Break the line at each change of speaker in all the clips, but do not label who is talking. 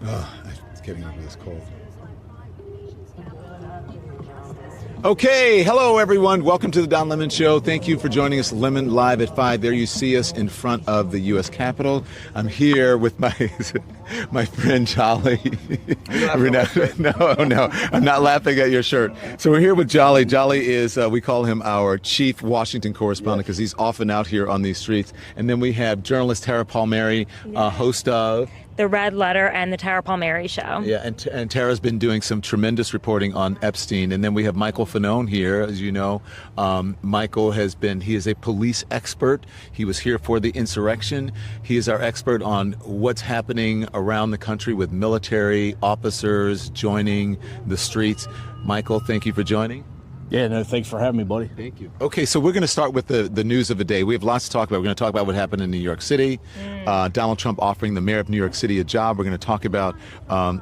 Oh, it's getting over this cold. Okay, hello everyone. Welcome to the Don Lemon Show. Thank you for joining us, Lemon Live at 5. There you see us in front of the U.S. Capitol. I'm here with my friend Jolly. No, I'm not laughing at your shirt. So we're here with Jolly. Jolly is, we call him our chief Washington correspondent because he's often out here on these streets. And then we have journalist Tara Palmieri, host of
The Red Letter and the Tara Palmieri Show.
Yeah, and Tara's been doing some tremendous reporting on Epstein. And then we have Michael Fanone here, as you know. Michael he is a police expert. He was here for the insurrection. He is our expert on what's happening around the country with military officers joining the streets. Michael, thank you for joining.
Yeah, no, thanks for having me, buddy.
Thank you. Okay, so we're going to start with the news of the day. We have lots to talk about. We're going to talk about what happened in New York City, Donald Trump offering the mayor of New York City a job. We're going to talk about,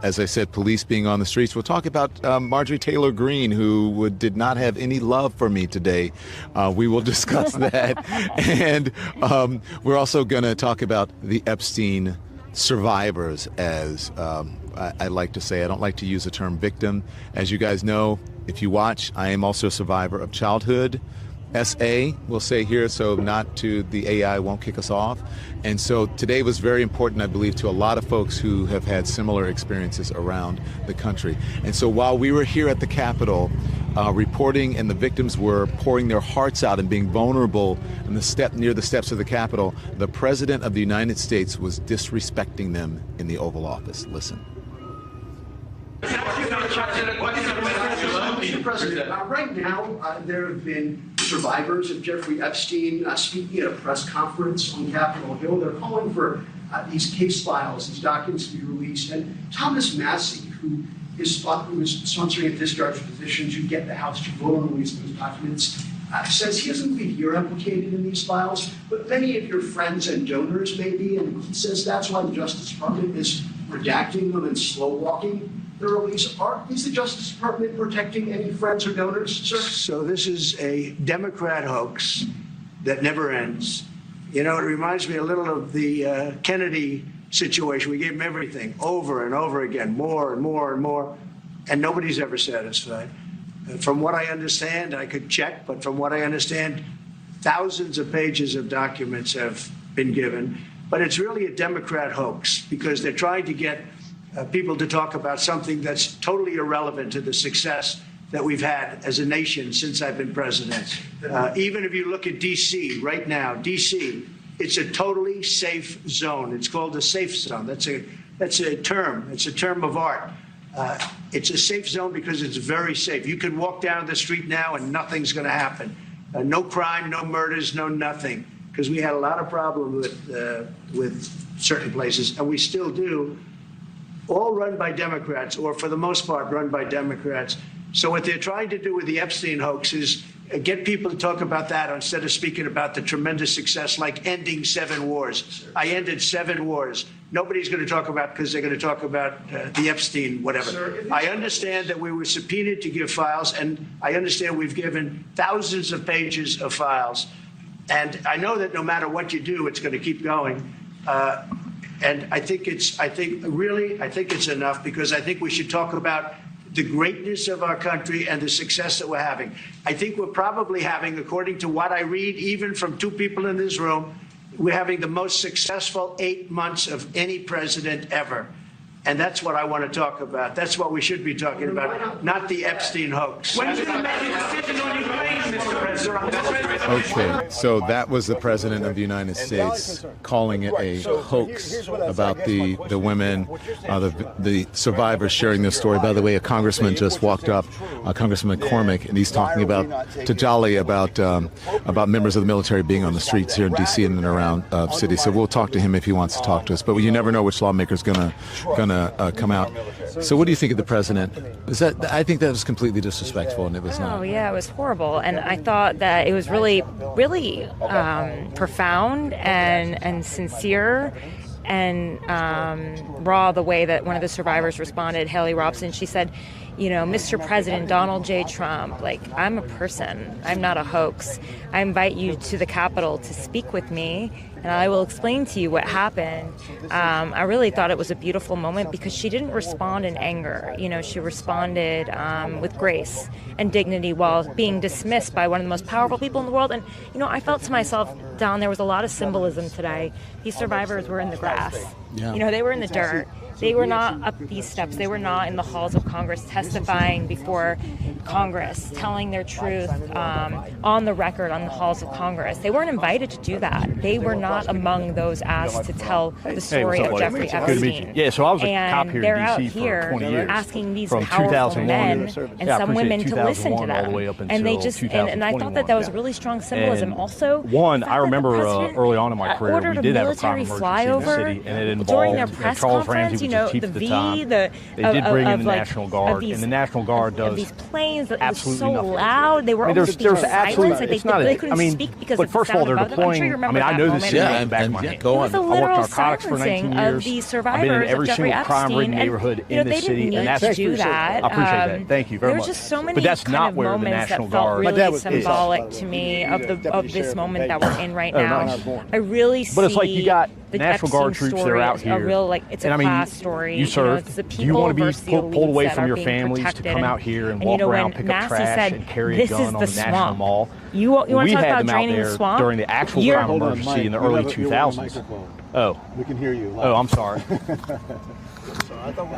as I said, police being on the streets. We'll talk about Marjorie Taylor Green, who did not have any love for me today. We will discuss that. And we're also going to talk about the Epstein survivors, as I like to say. I don't like to use the term victim. As you guys know, if you watch, I am also a survivor of childhood SA, we'll say here, so not to the AI won't kick us off. And so today was very important, I believe, to a lot of folks who have had similar experiences around the country. And so while we were here at the Capitol reporting and the victims were pouring their hearts out and being vulnerable near the steps of the Capitol, the President of the United States was disrespecting them in the Oval Office. Listen.
Mr. President, right now there have been survivors of Jeffrey Epstein speaking at a press conference on Capitol Hill. They're calling for these case files, these documents to be released. And Thomas Massie, who is sponsoring a discharge petition to get the House to vote on releasing those documents, says he doesn't believe you're implicated in these files, but many of your friends and donors may be, and he says that's why the Justice Department is redacting them and slow walking the release. Is the Justice Department protecting any friends or donors, sir?
So this is a Democrat hoax that never ends. You know, it reminds me a little of the Kennedy situation. We gave him everything over and over again, more and more and more, and nobody's ever satisfied. From what I understand, I could check, but from what I understand, thousands of pages of documents have been given. But it's really a Democrat hoax because they're trying to get people to talk about something that's totally irrelevant to the success that we've had as a nation since I've been president. Even if you look at D.C. right now, D.C., it's a totally safe zone. It's called a safe zone. That's a term. It's a term of art. It's a safe zone because it's very safe. You can walk down the street now and nothing's going to happen. No crime, no murders, no nothing. Because we had a lot of problems with certain places, and we still do. All run by Democrats, or for the most part run by Democrats. So what they're trying to do with the Epstein hoax is get people to talk about that instead of speaking about the tremendous success, like ending 7 wars. I ended 7 wars. Nobody's going to talk about because they're going to talk about the Epstein, whatever. I understand that we were subpoenaed to give files, and I understand we've given thousands of pages of files. And I know that no matter what you do, it's going to keep going. And I think it's enough, because I think we should talk about the greatness of our country and the success that we're having. I think we're probably having, according to what I read, even from 2 people in this room, we're having the most successful 8 months of any president ever. And that's what I want to talk about. That's what we should be talking about, not the Epstein hoax.
When you make a decision on Ukraine, Mr. President?
Okay, so that was the President of the United States calling it a hoax about the women, the survivors sharing their story. By the way, a congressman just walked up, Congressman McCormick, and he's talking to Jolly about members of the military being on the streets here in D.C. and around city. So we'll talk to him if he wants to talk to us. But you never know which lawmaker's gonna come out. So what do you think of the president? I think that was completely disrespectful, and it was not.
Oh, yeah, it was horrible. And I thought that it was really, really profound and sincere and raw, the way that one of the survivors responded, Haley Robson. She said, Mr. President Donald J. Trump, I'm a person. I'm not a hoax. I invite you to the Capitol to speak with me And I will explain to you what happened. I really thought it was a beautiful moment because she didn't respond in anger. She responded with grace and dignity while being dismissed by one of the most powerful people in the world. And, I felt to myself, Don, there was a lot of symbolism today. These survivors were in the grass.
Yeah.
They were in the dirt. They were not up these steps. They were not in the halls of Congress testifying before Congress, telling their truth on the record on the halls of Congress. They weren't invited to do that. They were not among those asked to tell the story of Jeffrey Epstein.
Yeah, so I was a cop
And
here
they're
in
out
D.C.
here
for 20 years.
asking these
From
powerful
2001
men and some women to listen to
2001 all the way
them.
up
And they
until
just and I thought that was a really strong symbolism.
And
Also,
one,
the fact
I
that the
remember
president
early on in my career,
ordered
we did
a
have a crime
military
emergency in the
flyover
city, and it
during their
involved
press
Charles
conference.
Ramsey was the chief
The
at the
V,
time.
the
They did bring in the
like,
National Guard,
these,
and the National Guard does
these planes that
absolutely
was so
nothing.
loud. They were almost being silenced. Like
it's not
they couldn't speak because
but
of
first
the
of all,
sound
they're
above them. I'm sure you
deploying.
remember
I
that
know this
moment.
city like the back of my hand.
go
It was a
on.
I worked
literal
narcotics for 19
silencing
years.
of the
I've been in
survivors
every
of Jeffrey
single crime-ridden
Epstein.
neighborhood
And,
in this
they
city,
didn't
and
need
that's
to do that.
I appreciate that. Thank you very much.
There was just so many
But that's
kind
not
of
where the
moments
National
that felt
Guard.
really symbolic to me of this moment that we're in right now. I really see.
But it's like you got
the
National Guard
Epstein
troops that are out
story is
here.
a real, it's a
And I mean,
class story.
you served.
It's the
Do you want to
people
be
versus the
pulled
elites
away
that
from
are
your
being
families to
protected.
come out here and
And,
walk around,
when
pick up
Massey
trash,
said,
and carry a
this
gun
is
on
the
the National
swamp.
Mall?
You want to
We
talk
had
about
them out
draining the
there
swamp?
during the actual
You're-
crime
Hold on,
emergency
Mike.
in the
You
early
have a- you have a
2000s.
microphone.
Oh.
We can hear you.
Oh, I'm sorry.
I thought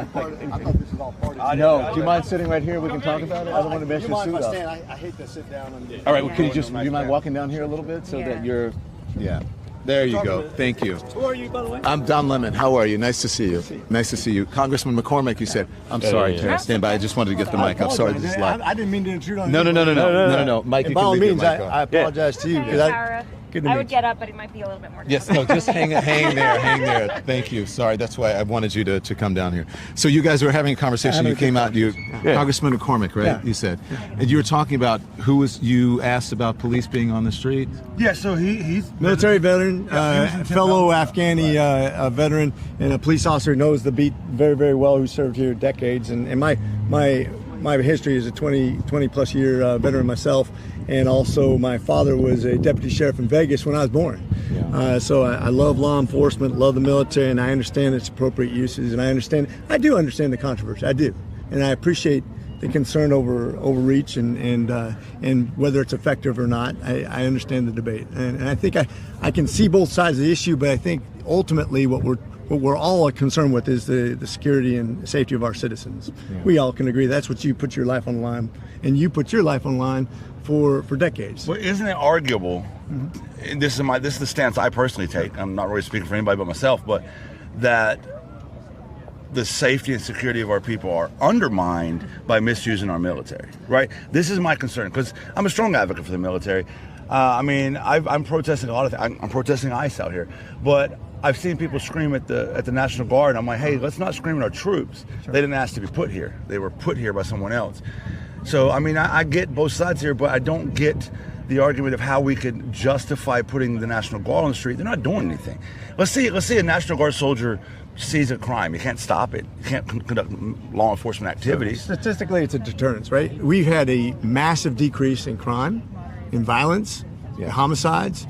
this was all part of
No, do you mind sitting right here? We can talk about it. I don't want to mess
You
your
mind
suit
if I
up.
stand? I hate to sit down.
All right, well, could you just, do you mind walking down here a little bit so that you're, there you go. Thank you.
Who are you, by the way?
I'm Don Lemon. How are you? Nice to see you. Nice to see you. Congressman McCormick, you said. I'm sorry, Tara, stand by. I just wanted to get the mic. I'm sorry, this is live.
I didn't mean to intrude on you.
No. Mike, you
By
can
all
leave your
means,
mic on.
I apologize to you.
Hey,
because
Tara.
good to
I
meet
would get up, but it might be a little bit more.
Yes, no, just hang there. Thank you. Sorry, that's why I wanted you to come down here. So you guys were having a conversation. You came out, Congressman McCormick, right?
Yeah.
You said. And you were talking about you asked about police being on the street?
Yeah, so he's
Military veteran, fellow Afghani veteran, and a police officer, knows the beat very, very well, who served here decades. And my history is a 20 plus year veteran myself, and also my father was a deputy sheriff in Vegas when I was born. So I love law enforcement, love the military, and I understand its appropriate uses, and I do understand the controversy. I do, and I appreciate the concern over overreach and whether it's effective or not. I understand the debate, and I think I can see both sides of the issue, but I think ultimately what we're all concerned with is the security and safety of our citizens. We all can agree that's what you put your life on the line, and you put your life on the line for decades.
Well, isn't it arguable? And this is the stance I personally take. I'm not really speaking for anybody but myself, but that the safety and security of our people are undermined by misusing our military, right? This is my concern, because I'm a strong advocate for the military. I'm protesting a lot of things. I'm protesting ICE out here, but I've seen people scream at the National Guard, and I'm like, hey, let's not scream at our troops. Sure. They didn't ask to be put here. They were put here by someone else. So, I get both sides here, but I don't get the argument of how we could justify putting the National Guard on the street. They're not doing anything. Let's see a National Guard soldier sees a crime. You can't stop it. You can't conduct law enforcement activities.
Statistically, it's a deterrence, right? We've had a massive decrease in crime, in violence, in homicides.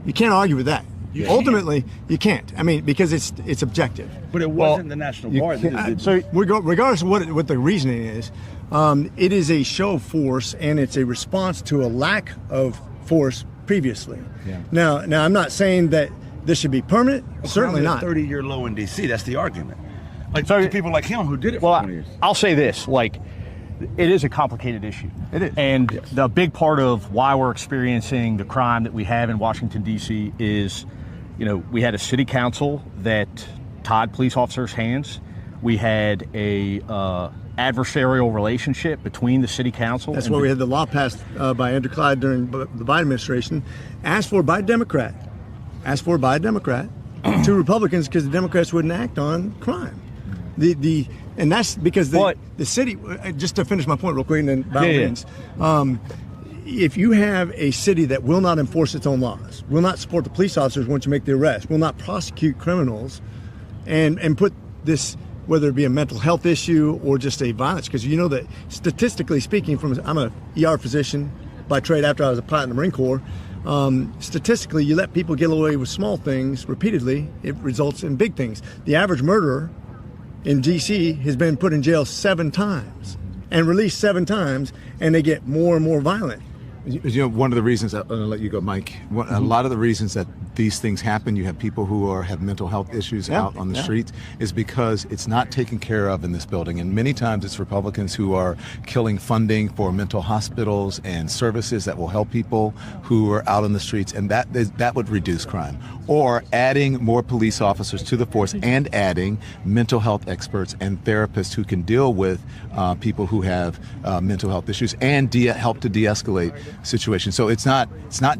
You can't argue with that. Ultimately, you can't. Because it's objective.
But it wasn't the National Guard.
So regardless of what the reasoning is, it is a show of force, and it's a response to a lack of force previously. Now I'm not saying that this should be permanent. Certainly not.
30-year low in D.C. That's the argument. To people like him who did it for 20 years.
I'll say this, it is a complicated issue. It is. And the big part of why we're experiencing the crime that we have in Washington, D.C. is, we had a city council that tied police officers' hands. We had a adversarial relationship between the city council.
That's why we had the law passed by Andrew Clyde during the Biden administration, asked for by a Democrat, to Republicans, because the Democrats wouldn't act on crime. And that's because the city, just to finish my point real quick, and then by all means, if you have a city that will not enforce its own laws, will not support the police officers once you make the arrest, will not prosecute criminals, and put this, whether it be a mental health issue or just a violence, because you know that statistically speaking, I'm a ER physician by trade after I was a pilot in the Marine Corps.
statistically, you let people get away with small things repeatedly, it results in big things. The average murderer in D.C. has been put in jail 7 times and released 7 times, and they get more and more violent.
You know, one of the reasons, I'm going to let you go, Mike, a lot of the reasons that these things happen, you have people who have mental health issues out on the streets, is because it's not taken care of in this building. And many times it's Republicans who are killing funding for mental hospitals and services that will help people who are out on the streets, and that would reduce crime. Or adding more police officers to the force and adding mental health experts and therapists who can deal with people who have mental health issues and help to de-escalate situations. So it's not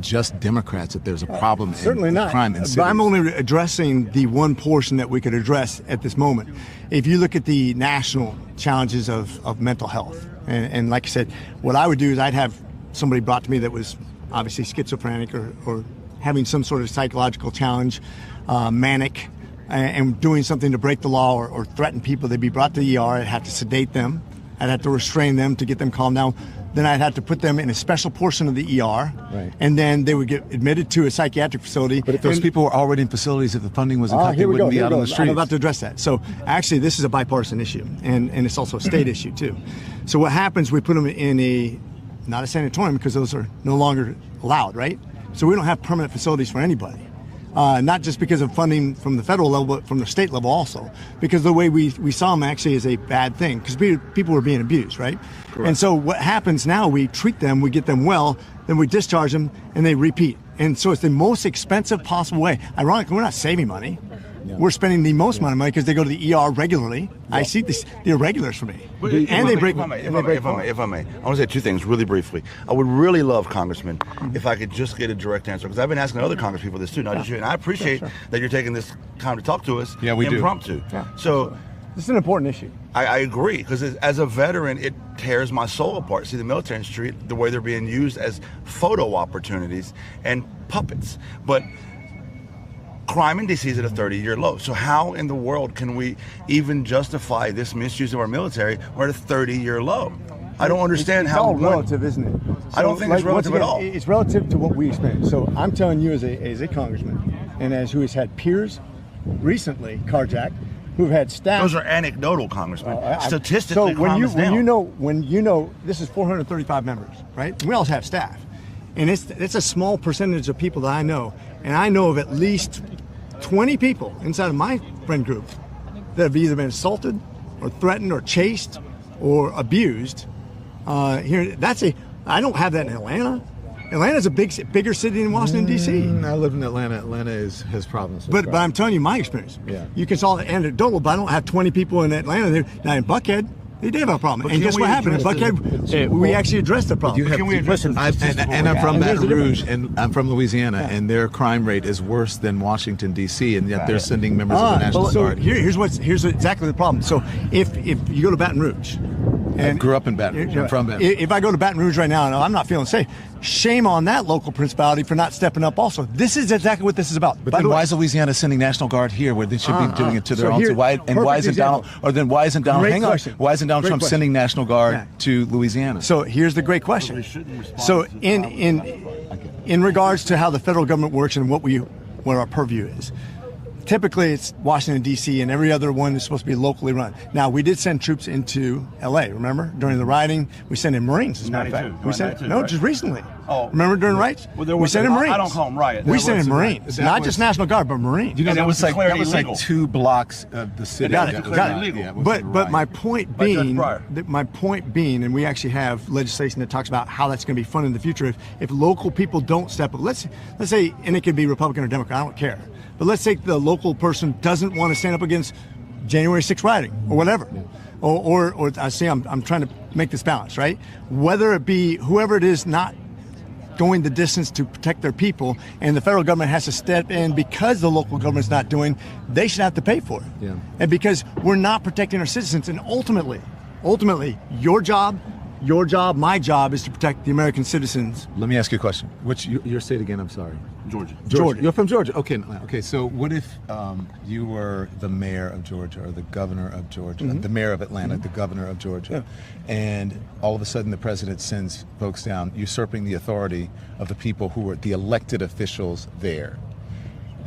just Democrats that there's a problem
Certainly
in
not.
crime in cities.
But I'm only addressing the one portion that we could address at this moment. If you look at the national challenges of mental health, and like I said, what I would do is I'd have somebody brought to me that was obviously schizophrenic or having some sort of psychological challenge, manic, and doing something to break the law or threaten people. They'd be brought to the ER. I'd have to sedate them. I'd have to restrain them to get them calmed down. Then I'd have to put them in a special portion of the ER, and then they would get admitted to a psychiatric facility.
But if those people were already in facilities, if the funding wasn't cut, they wouldn't be out on the streets.
I'm about to address that. So actually, this is a bipartisan issue, and it's also a state issue too. So what happens, we put them in not a sanatorium because those are no longer allowed, right? So we don't have permanent facilities for anybody. Not just because of funding from the federal level, but from the state level also. Because the way we saw them actually is a bad thing, because people were being abused, right? Correct. And so what happens now, we treat them, we get them well, then we discharge them, and they repeat. And so it's the most expensive possible way. Ironically, we're not saving money. Yeah. We're spending the most amount of money because they go to the ER regularly. Yeah. I see the irregulars for me.
If I may, I want to say 2 things really briefly. I would really love, Congressman, if I could just get a direct answer, because I've been asking other congresspeople this too, not just you. And I appreciate that you're taking this time to talk to us impromptu.
Yeah.
So
this is an important issue.
I agree, because as a veteran, it tears my soul apart. See the military industry, the way they're being used as photo opportunities and puppets. But crime in D.C. is at a 30-year low. So how in the world can we even justify this misuse of our military? We're at a 30-year low. I don't understand
it's
how.
All relative, isn't it? So,
I don't think it's relative at all.
It's relative to what we experience. So I'm telling you, as a congressman, and as who has had peers recently carjacked, who've had staff.
Those are anecdotal, Congressman. Statistically,
so when you know, this is 435 members, right? We also have staff, and it's a small percentage of people that I know, and I know of at least 20 people inside of my friend group that have either been assaulted or threatened or chased or abused. Here, I don't have that in Atlanta. Atlanta's a bigger city than Washington, D.C.
I live in Atlanta. Atlanta has problems.
But I'm telling you my experience.
Yeah.
You can solve it anecdotal, but I don't have 20 people in Atlanta. Now in Buckhead, they did have a problem. And guess what happened? In Buckhead, we actually addressed the problem.
I'm from Baton Rouge, and I'm from Louisiana, and their crime rate is worse than Washington, D.C., and yet they're sending members of the National Guard.
Here's exactly the problem. So if you go to Baton Rouge,
I grew up in Baton Rouge. I'm from Baton Rouge.
If I go to Baton Rouge right now and I'm not feeling safe, shame on that local principality for not stepping up also. This is exactly what this is about.
But then why is Louisiana sending National Guard here where they should be doing it to their own? Why isn't Donald Trump sending National Guard to Louisiana?
So here's the great question. So in regards to how the federal government works and what our purview is, typically it's Washington, D.C., and every other one is supposed to be locally run. Now, we did send troops into L.A., remember? During the rioting, we sent in Marines, as a matter of fact. Just recently.
Oh.
Remember during riots? We sent in Marines.
I don't call them riots.
We sent in Marines. Not just National Guard, but Marines.
You know, that was like 2 blocks of the city.
Got it. Yeah, but my point being, and we actually have legislation that talks about how that's going to be funded in the future if local people don't step up. Let's say, and it could be Republican or Democrat, I don't care. But let's say the local person doesn't want to stand up against January 6th rioting or whatever. Or I say I'm trying to make this balance, right? Whether it be whoever it is not going the distance to protect their people, and the federal government has to step in because the local government's not doing, they should have to pay for it. Yeah. And because we're not protecting our citizens, and ultimately, your job Your job, my job, is to protect the American citizens.
Let me ask you a question. What's your state again? I'm sorry.
Georgia.
You're from Georgia. Okay. So what if you were the mayor of Georgia or the governor of Georgia, the mayor of Atlanta, the governor of Georgia, and all of a sudden the president sends folks down, usurping the authority of the people who were the elected officials there?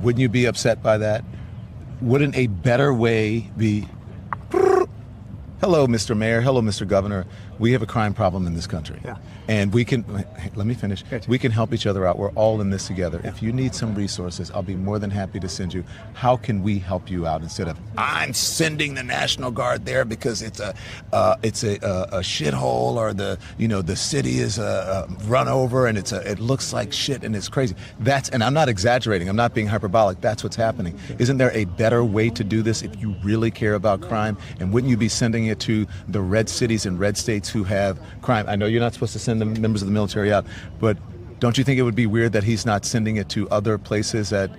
Wouldn't you be upset by that? Wouldn't a better way be, hello, Mr. Mayor, hello, Mr. Governor, we have a crime problem in this country.
Yeah.
And we can, let me finish, we can help each other out. We're all in this together. Yeah. If you need some resources, I'll be more than happy to send you. How can we help you out instead of, I'm sending the National Guard there because it's a shithole, or the city is run over and it looks like shit and it's crazy. And I'm not exaggerating, I'm not being hyperbolic, that's what's happening. Isn't there a better way to do this if you really care about crime? And wouldn't you be sending it to the red cities and red states who have crime? I know you're not supposed to send the members of the military out, but don't you think it would be weird that he's not sending it to other places that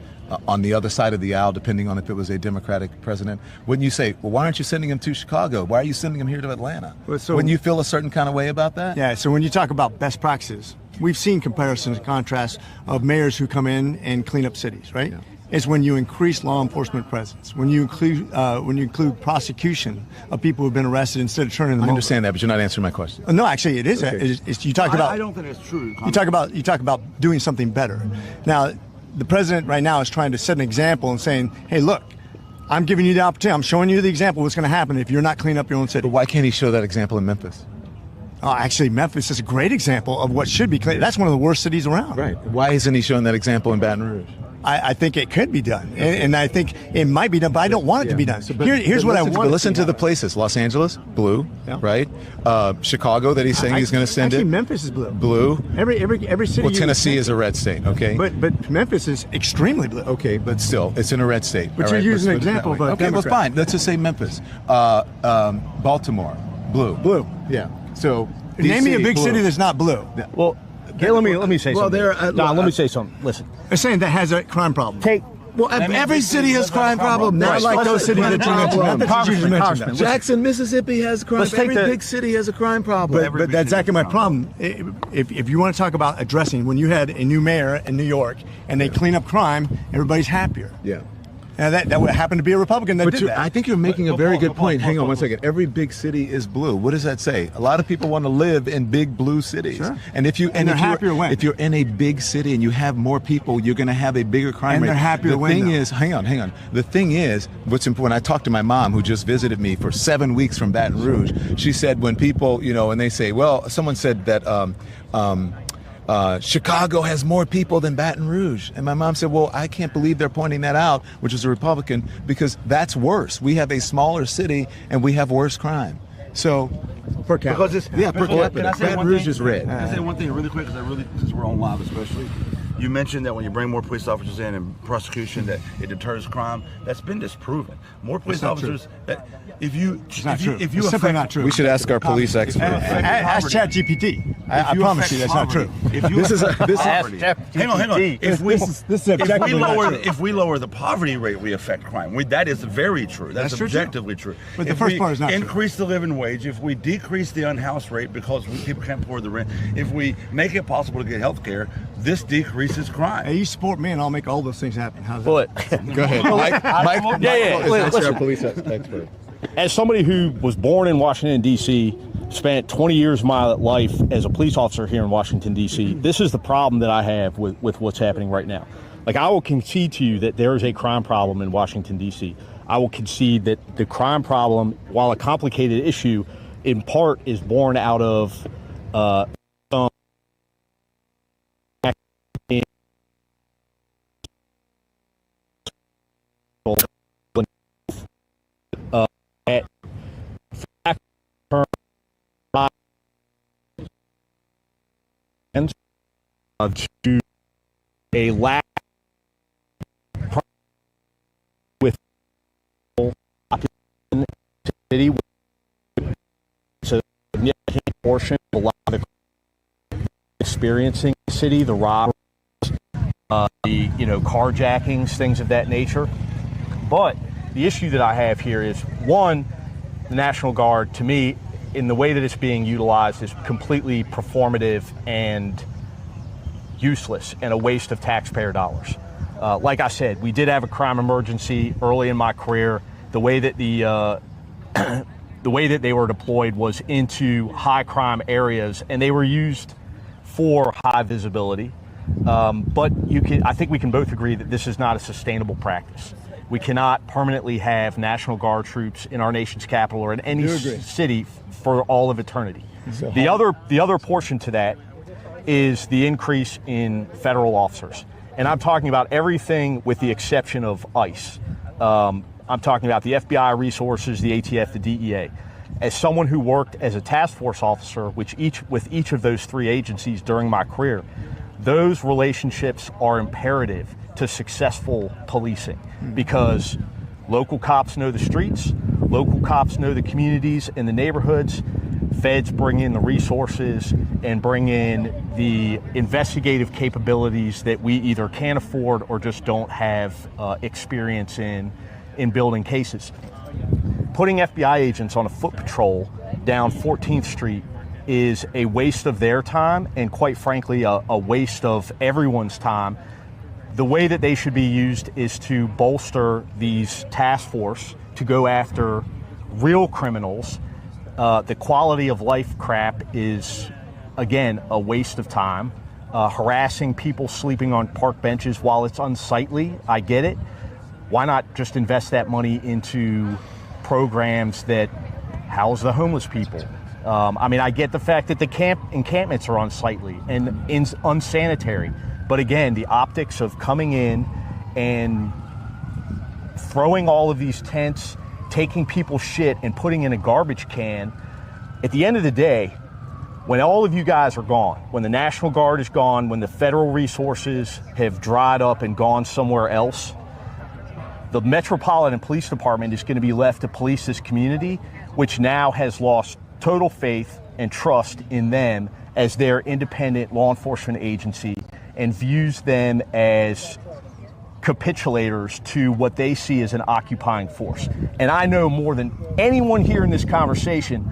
on the other side of the aisle, depending on if it was a Democratic president? Wouldn't you say, well, why aren't you sending him to Chicago? Why are you sending him here to Atlanta? Wouldn't you feel a certain kind of way about that?
Yeah, so when you talk about best practices, we've seen comparisons and contrasts of mayors who come in and clean up cities, right? Yeah. It's when you increase law enforcement presence, when you include prosecution of people who've been arrested instead of turning them over.
I understand that, but you're not answering my question.
No, actually, it is.
Okay.
You talk about.
I don't think it's true.
You talk about doing something better. Now, the president right now is trying to set an example and saying, "Hey, look, I'm giving you the opportunity. I'm showing you the example of what's going to happen if you're not cleaning up your own city."
But why can't he show that example in Memphis?
Oh, actually, Memphis is a great example of what should be cleaned. That's one of the worst cities around.
Right. Why isn't he showing that example in Baton Rouge?
I think it could be done, and I think it might be done, but I don't want it to be done. Here's what I want.
Listen to the places: Los Angeles, blue, right? Chicago, that he's saying he's going to send
actually,
it.
Memphis is blue.
Blue.
Every city.
Well, Tennessee is a red state, okay?
But Memphis is extremely blue.
Okay, but still, it's in a red state.
But you're using an example of a
okay, well, fine. Let's just say Memphis, Baltimore, blue.
Blue.
Yeah. So
name me a big city that's not blue.
Yeah. Well, okay, let me say something. Let me say something. Listen,
they're saying that has a crime problem.
Every city has crime problem.
Not like those cities that you mentioned.
Jackson, Mississippi has a crime. Every big city has a crime problem.
But that's exactly my problem. If you want to talk about addressing, when you had a new mayor in New York and they clean up crime, everybody's happier.
Yeah.
And that would happen to be a Republican that did that.
I think you're making a very good point. Hang on one second. Every big city is blue. What does that say? A lot of people want to live in big blue cities. Sure. And if you're in a big city and you have more people, you're going to have a bigger crime rate.
And they're happier.
The thing is, hang on. The thing is, what's important, when I talked to my mom, who just visited me for 7 weeks from Baton Rouge, she said when people, and they say, well, someone said that Chicago has more people than Baton Rouge. And my mom said, well, I can't believe they're pointing that out, which is a Republican, because that's worse. We have a smaller city and we have worse crime. So,
per capita.
Per capita. Baton Rouge is red.
Can I say one thing really quick, because we're on live especially. You mentioned that when you bring more police officers in and prosecution, that it deters crime. That's been disproven. More police officers. If you
simply not true.
We should ask our police expert.
Ask ChatGPT. I promise you, that's not true.
Hang on. If we lower the poverty rate, we affect crime. That is very true. That's objectively true.
But the first part is not true.
Increase the living wage, if we decrease the unhoused rate because people can't afford the rent, if we make it possible to get health care, this decreases crime.
Hey, you support me and I'll make all those things happen. How's that?
Go ahead. Mike is our police expert.
As somebody who was born in Washington, D.C., spent 20 years of my life as a police officer here in Washington, D.C., this is the problem that I have with what's happening right now. Like, I will concede to you that there is a crime problem in Washington, D.C. I will concede that the crime problem, while a complicated issue, in part is born out of some to a lack with city, so a significant portion of a lot of experiencing the city, the robberies, the carjackings, things of that nature. But the issue that I have here is, one, the National Guard, to me, in the way that it's being utilized is completely performative and useless and a waste of taxpayer dollars. Like I said, we did have a crime emergency early in my career. The way that the way that they were deployed was into high crime areas, and they were used for high visibility. But I think we can both agree that this is not a sustainable practice. We cannot permanently have National Guard troops in our nation's capital or in any city for all of eternity. The other portion to that is the increase in federal officers. And I'm talking about everything with the exception of ICE. I'm talking about the FBI resources, the ATF, the DEA. As someone who worked as a task force officer with each of those three agencies during my career, those relationships are imperative to successful policing because local cops know the streets, local cops know the communities and the neighborhoods, feds bring in the resources and bring in the investigative capabilities that we either can't afford or just don't have experience in building cases. Putting FBI agents on a foot patrol down 14th Street is a waste of their time and, quite frankly, a waste of everyone's time. The way that they should be used is to bolster these task force to go after real criminals. The quality of life crap is, again, a waste of time. Harassing people sleeping on park benches while it's unsightly, I get it. Why not just invest that money into programs that house the homeless people? I get the fact that the encampments are unsightly and unsanitary. But again, the optics of coming in and throwing all of these tents, taking people's shit and putting in a garbage can, at the end of the day, when all of you guys are gone, when the National Guard is gone, when the federal resources have dried up and gone somewhere else, the Metropolitan Police Department is going to be left to police this community, which now has lost total faith and trust in them as their independent law enforcement agency and views them as capitulators to what they see as an occupying force. And I know more than anyone here in this conversation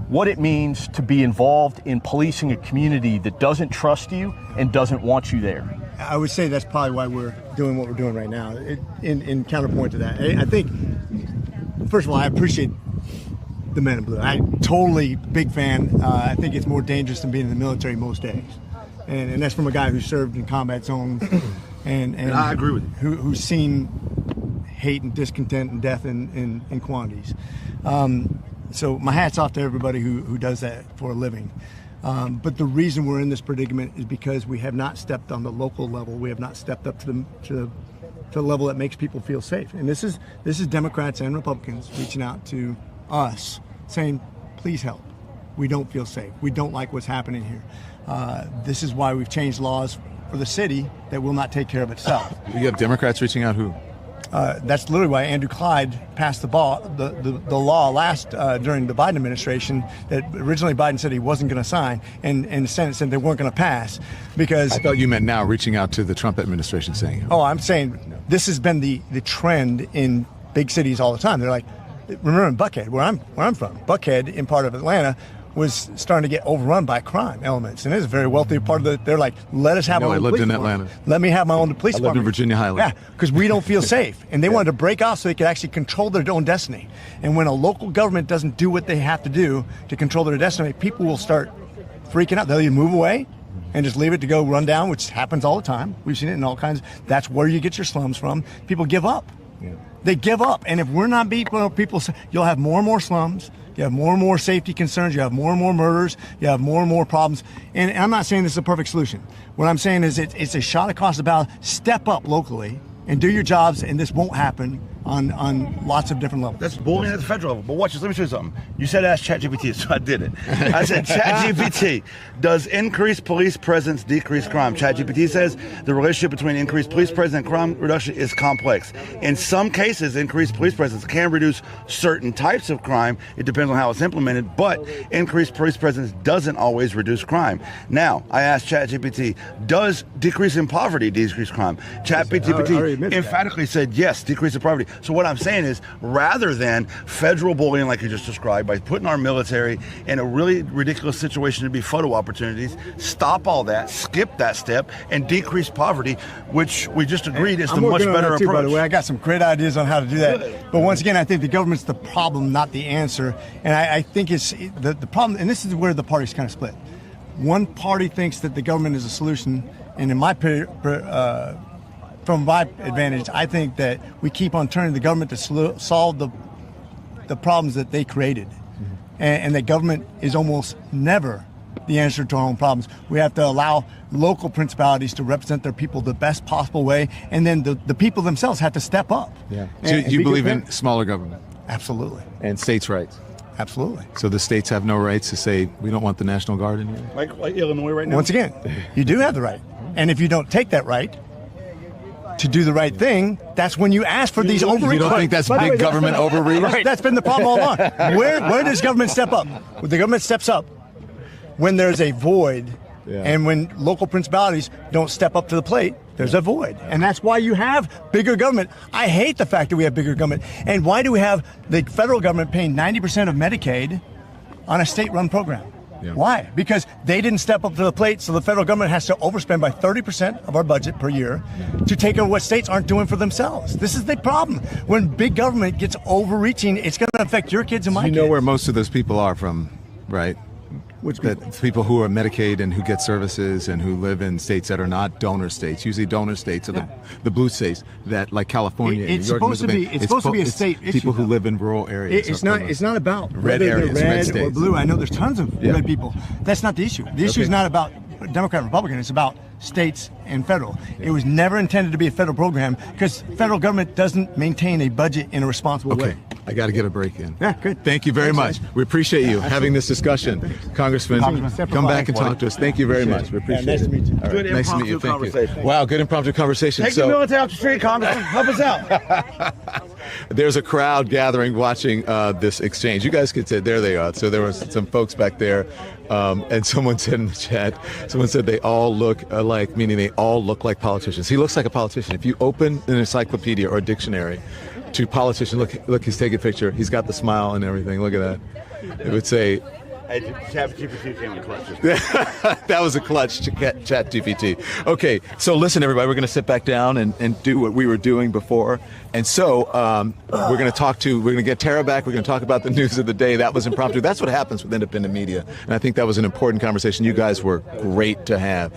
what it means to be involved in policing a community that doesn't trust you and doesn't want you there.
I would say that's probably why we're doing what we're doing right now. In counterpoint to that, I think, first of all, I appreciate the men in blue. I'm totally big fan. I think it's more dangerous than being in the military most days. And that's from a guy who served in combat zones and
I agree with you.
Who's seen hate and discontent and death in quantities. So my hat's off to everybody who does that for a living. But the reason we're in this predicament is because we have not stepped on the local level. We have not stepped up to the level that makes people feel safe. And this is Democrats and Republicans reaching out to us saying, please help. We don't feel safe. We don't like what's happening here. This is why we've changed laws for the city that will not take care of itself.
You have Democrats reaching out who?
That's literally why Andrew Clyde passed the law last during the Biden administration that originally Biden said he wasn't going to sign, and the Senate said they weren't going to pass because.
I thought you meant now reaching out to the Trump administration saying.
Oh, I'm saying this has been the trend in big cities all the time. They're like, remember in Buckhead, where I'm from, Buckhead in part of Atlanta was starting to get overrun by crime elements, and it's a very wealthy part of they're like, let us have our own police department. I lived in Atlanta. Let me have my own police department.
I lived in Virginia Highlands.
Yeah, because we don't feel safe. And they wanted to break off so they could actually control their own destiny. And when a local government doesn't do what they have to do to control their destiny, people will start freaking out. They'll either move away and just leave it to go run down, which happens all the time. We've seen it in all kinds. That's where you get your slums from. People give up. Yeah. They give up. And if we're not beating people, you'll have more and more slums. You have more and more safety concerns. You have more and more murders. You have more and more problems. And I'm not saying this is a perfect solution. What I'm saying is it's a shot across the bow. Step up locally and do your jobs, and this won't happen on lots of different levels.
That's bullying at the federal level. But watch this. Let me show you something. You said ask ChatGPT, so I did it. I said, ChatGPT, does increased police presence decrease crime? ChatGPT says the relationship between increased police presence and crime reduction is complex. In some cases, increased police presence can reduce certain types of crime. It depends on how it's implemented, but increased police presence doesn't always reduce crime. Now, I asked ChatGPT, does decrease in poverty decrease crime? ChatGPT emphatically said yes, decrease in poverty. So what I'm saying is, rather than federal bullying like you just described, by putting our military in a really ridiculous situation to be photo opportunities, stop all that, skip that step, and decrease poverty, which we just agreed is the much better approach.
By the way, I got some great ideas on how to do that. But once again, I think the government's the problem, not the answer. And I think it's the problem, and this is where the party's kind of split. One party thinks that the government is a solution, and in my from my advantage, I think that we keep on turning the government to solve the problems that they created. And that government is almost never the answer to our own problems. We have to allow local principalities to represent their people the best possible way, and then the people themselves have to step up.
Yeah. So you believe in smaller government?
Absolutely.
And states' rights?
Absolutely.
So the states have no rights to say, we don't want the National Guard in here?
Like Illinois right now?
Once again, you do have the right. And if you don't take that right to do the right thing, that's when you ask for these overreach.
You don't think that's big government overreach?
That's been the problem all along. Where does government step up? Well, the government steps up when there's a void, and when local principalities don't step up to the plate, there's a void. And that's why you have bigger government. I hate the fact that we have bigger government. And why do we have the federal government paying 90% of Medicaid on a state-run program? Yeah. Why? Because they didn't step up to the plate, so the federal government has to overspend by 30% of our budget per year to take over what states aren't doing for themselves. This is the problem. When big government gets overreaching, it's going to affect your kids and my kids.
You know where most of those people are from, right?
Which people?
People who are Medicaid and who get services and who live in states that are not donor states. Usually donor states are the blue states, that like California.
It's supposed to be a state issue.
People who live in rural areas.
It's not about
red areas, red states,
or blue. I know there's tons of red people. That's not the issue. The issue is not about Democrat and Republican. It's about states and federal. It was never intended to be a federal program because federal government doesn't maintain a budget in a responsible way.
I got to get a break in.
Yeah, good.
Thank you very much. We appreciate you having this discussion. Congressman, come back and talk to us. Thank you very much. We appreciate it.
Nice to meet you.
All right.
Good
Nice to meet you.
impromptu
Thank you.
conversation.
Wow, good impromptu conversation.
Take the military off the street, Congressman. Help us out.
There's a crowd gathering watching this exchange. You guys could say, there they are. So there were some folks back there. And someone said in the chat, someone said they all look alike, meaning they all look like politicians. He looks like a politician. If you open an encyclopedia or a dictionary to politician, look, he's taking a picture. He's got the smile and everything. Look at that. It would say,
ChatGPT came in clutch.
that was a clutch to ChatGPT. Okay, so listen, everybody, we're going to sit back down and do what we were doing before. And so we're going to get Tara back. We're going to talk about the news of the day. That was impromptu. That's what happens with independent media. And I think that was an important conversation. You guys were great to have.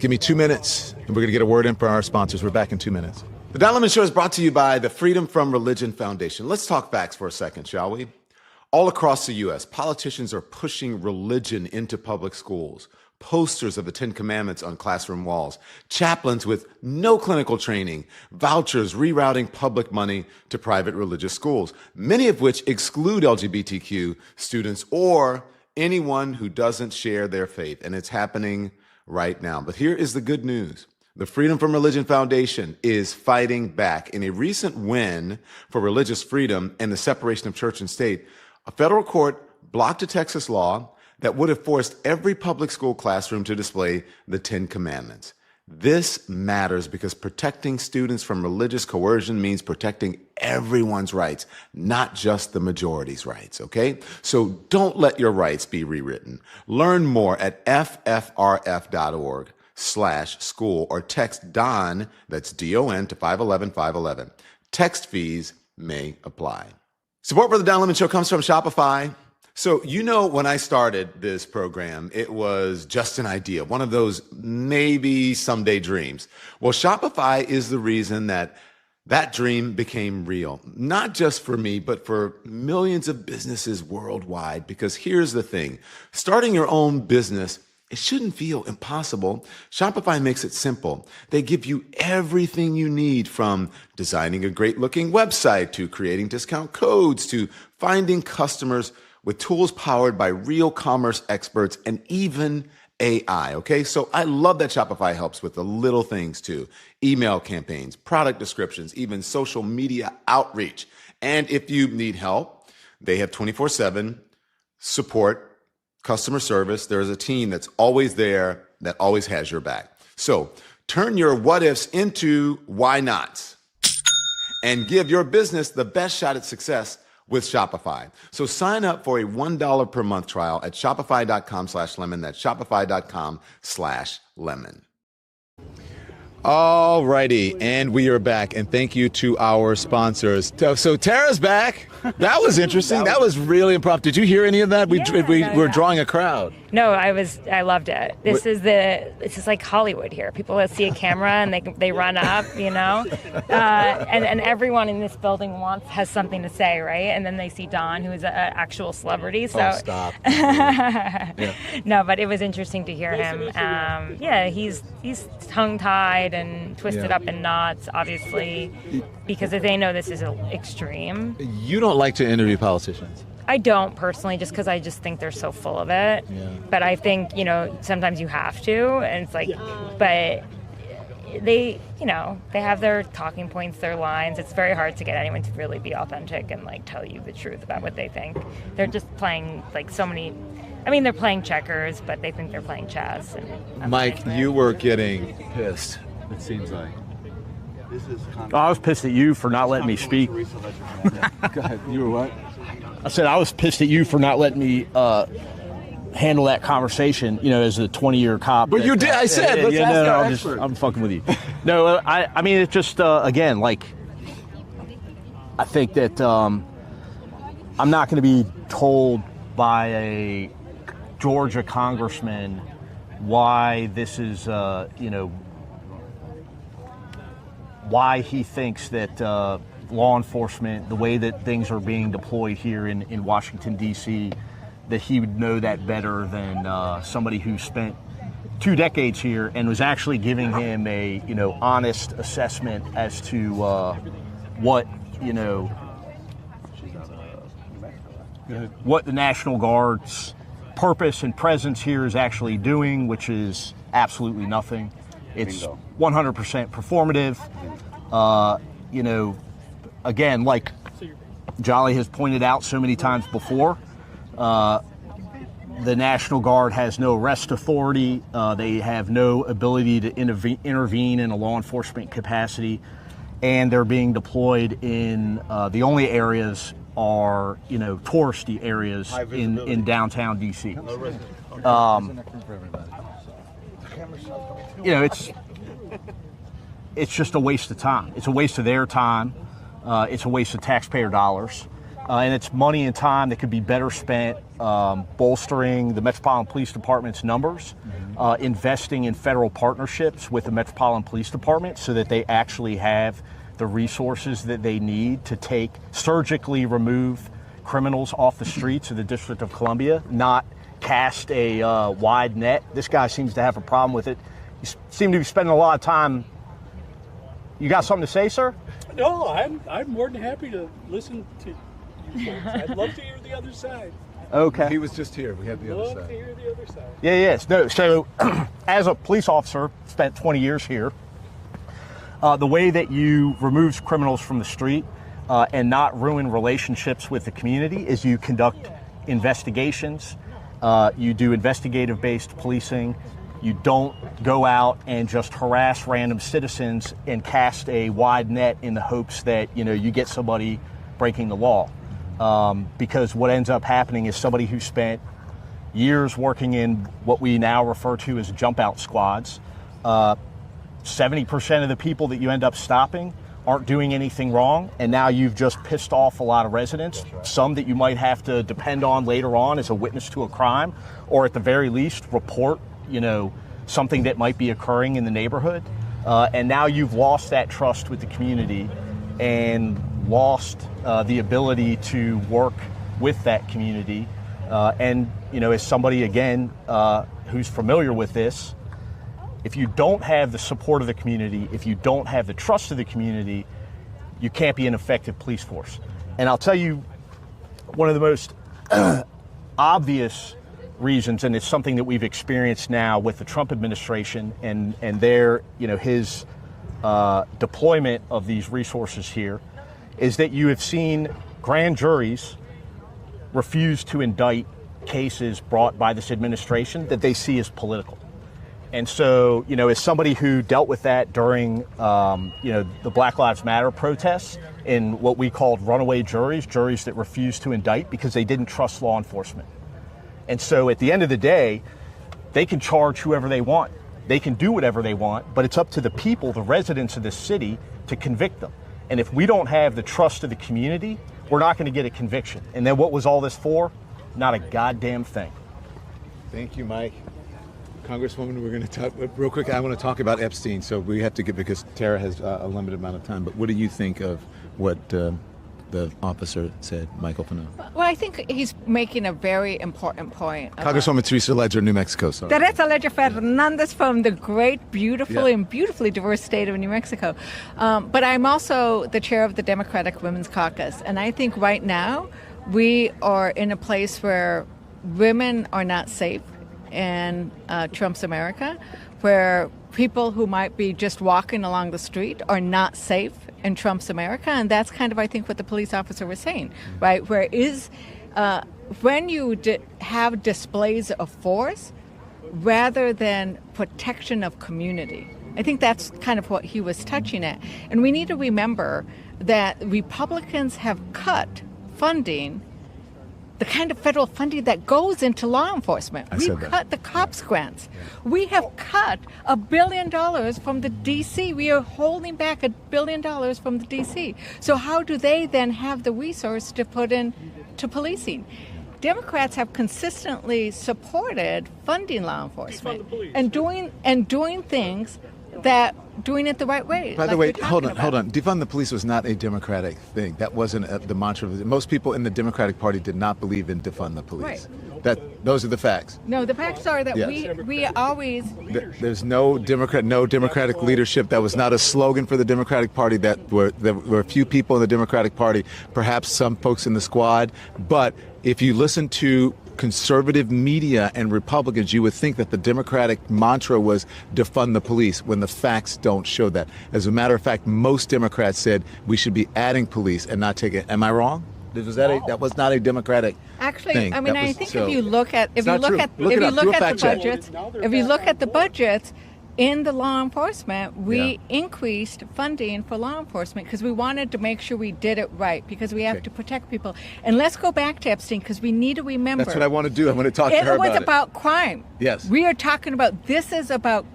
Give me 2 minutes, and we're going to get a word in for our sponsors. We're back in 2 minutes. The Don Lemon Show is brought to you by the Freedom from Religion Foundation. Let's talk facts for a second, shall we? All across the U.S., politicians are pushing religion into public schools. Posters of the Ten Commandments on classroom walls, chaplains with no clinical training, vouchers rerouting public money to private religious schools, many of which exclude LGBTQ students or anyone who doesn't share their faith. And it's happening right now. But here is the good news. The Freedom from Religion Foundation is fighting back. In a recent win for religious freedom and the separation of church and state, a federal court blocked a Texas law that would have forced every public school classroom to display the Ten Commandments. This matters because protecting students from religious coercion means protecting everyone's rights, not just the majority's rights, okay? So don't let your rights be rewritten. Learn more at ffrf.org/school or text DON, that's D-O-N, to 511-511. Text fees may apply. Support for the Don Lemon Show comes from Shopify. So, when I started this program, it was just an idea, one of those maybe someday dreams. Well, Shopify is the reason that dream became real, not just for me, but for millions of businesses worldwide. Because here's the thing, starting your own business, it shouldn't feel impossible. Shopify makes it simple. They give you everything you need, from designing a great-looking website to creating discount codes to finding customers, with tools powered by real commerce experts and even AI, okay? So I love that Shopify helps with the little things too. Email campaigns, product descriptions, even social media outreach. And if you need help, they have 24/7 support, customer service. There is a team that's always there, that always has your back. So turn your what ifs into why nots and give your business the best shot at success with Shopify. So sign up for a $1 per month trial at shopify.com/lemon. That's shopify.com/lemon. All righty, and we are back, and thank you to our sponsors. So Tara's back. That was interesting. That was really impromptu. Did you hear any of that? We were drawing a crowd.
No, I loved it. This is like Hollywood here. People that see a camera and they run up, and everyone in this building has something to say, right? And then they see Don, who is an actual celebrity. So
stop.
No, but it was interesting to hear him. He's tongue-tied and twisted up in knots, obviously, because they know this is extreme.
You don't like to interview politicians.
I don't personally, just because I just think they're so full of it.
Yeah.
But I think, sometimes you have to, and it's like, but they have their talking points, their lines. It's very hard to get anyone to really be authentic and tell you the truth about what they think. They're just playing they're playing checkers, but they think they're playing chess. And
Mike, you were getting pissed, it seems like.
I was pissed at you for not letting me speak.
Go ahead. You were what?
I said I was pissed at you for not letting me handle that conversation, as a 20-year cop.
But you did. I said, let's ask our expert.
I'm fucking with you. No, I mean, it's just, again, I think that I'm not going to be told by a Georgia congressman why this is, why he thinks that law enforcement, the way that things are being deployed here in Washington, D.C., that he would know that better than somebody who spent 2 decades here and was actually giving him a, honest assessment as to what the National Guard's purpose and presence here is actually doing, which is absolutely nothing. It's 100% performative. Again, like Jolly has pointed out so many times before, the National Guard has no arrest authority. They have no ability to intervene in a law enforcement capacity, and they're being deployed in the only areas are touristy areas in downtown DC. It's just a waste of time. It's a waste of their time. It's a waste of taxpayer dollars. And it's money and time that could be better spent bolstering the Metropolitan Police Department's numbers, investing in federal partnerships with the Metropolitan Police Department so that they actually have the resources that they need to surgically remove criminals off the streets of the District of Columbia, not cast a wide net. This guy seems to have a problem with it. You seem to be spending a lot of time. You got something to say, sir?
No, I'm more than happy to listen to you folks. I'd love to hear the other side.
Okay.
He was just here. We had the other side.
Love to hear the other side.
Yeah, yes. No, so as a police officer, spent 20 years here, the way that you remove criminals from the street and not ruin relationships with the community is you conduct investigations, you do investigative-based policing. You don't go out and just harass random citizens and cast a wide net in the hopes that, you get somebody breaking the law. Because what ends up happening is somebody who spent years working in what we now refer to as jump out squads, 70% of the people that you end up stopping aren't doing anything wrong, and now you've just pissed off a lot of residents, some that you might have to depend on later on as a witness to a crime, or at the very least report something that might be occurring in the neighborhood. And now you've lost that trust with the community and lost the ability to work with that community. And, as somebody, again, who's familiar with this, if you don't have the support of the community, if you don't have the trust of the community, you can't be an effective police force. And I'll tell you, one of the most obvious reasons, and it's something that we've experienced now with the Trump administration and their, his deployment of these resources here, is that you have seen grand juries refuse to indict cases brought by this administration that they see as political. And so, as somebody who dealt with that during, the Black Lives Matter protests in what we called runaway juries that refused to indict because they didn't trust law enforcement. And so at the end of the day, they can charge whoever they want. They can do whatever they want, but it's up to the people, the residents of this city, to convict them. And if we don't have the trust of the community, we're not going to get a conviction. And then what was all this for? Not a goddamn thing.
Thank you, Mike. Congresswoman, we're going to talk real quick. I want to talk about Epstein, so we have to get, because Tara has a limited amount of time. But what do you think of what the officer said, Michael Fanone?
Well, I think he's making a very important point.
Congresswoman Teresa Ledger, New Mexico. Sorry.
Teresa Ledger Fernandez from the great, beautiful, and beautifully diverse state of New Mexico. But I'm also the chair of the Democratic Women's Caucus, and I think right now we are in a place where women are not safe in Trump's America, where people who might be just walking along the street are not safe in Trump's America. And that's kind of, I think, what the police officer was saying, right? Where is, when you have displays of force rather than protection of community. I think that's kind of what he was touching at. And we need to remember that Republicans have cut funding, the kind of federal funding that goes into law enforcement. We've cut the cops grants. We have cut $1 billion from the DC. We are holding back $1 billion from the DC. So how do they then have the resource to put in to policing? Democrats have consistently supported funding law enforcement and doing things that doing it the right way.
By the way, hold on. Defund the police was not a Democratic thing. That wasn't the mantra. Most people in the Democratic Party did not believe in defund the police.
Right.
Those are the facts.
No, the facts are that we always...
There's no Democratic leadership. That was not a slogan for the Democratic Party. There were a few people in the Democratic Party, perhaps some folks in the squad. But if you listen to conservative media and Republicans, you would think that the Democratic mantra was defund the police, when the facts don't show that. As a matter of fact, most Democrats said we should be adding police and not taking. Am I wrong? That was not a Democratic thing.
I mean, I think if you look at the budgets in the law enforcement, we increased funding for law enforcement because we wanted to make sure we did it right, because we have to protect people. And let's go back to Epstein, because we need to remember.
That's what I want to do. I want to talk to her about it.
It was about crime.
Yes.
We are talking about, this is about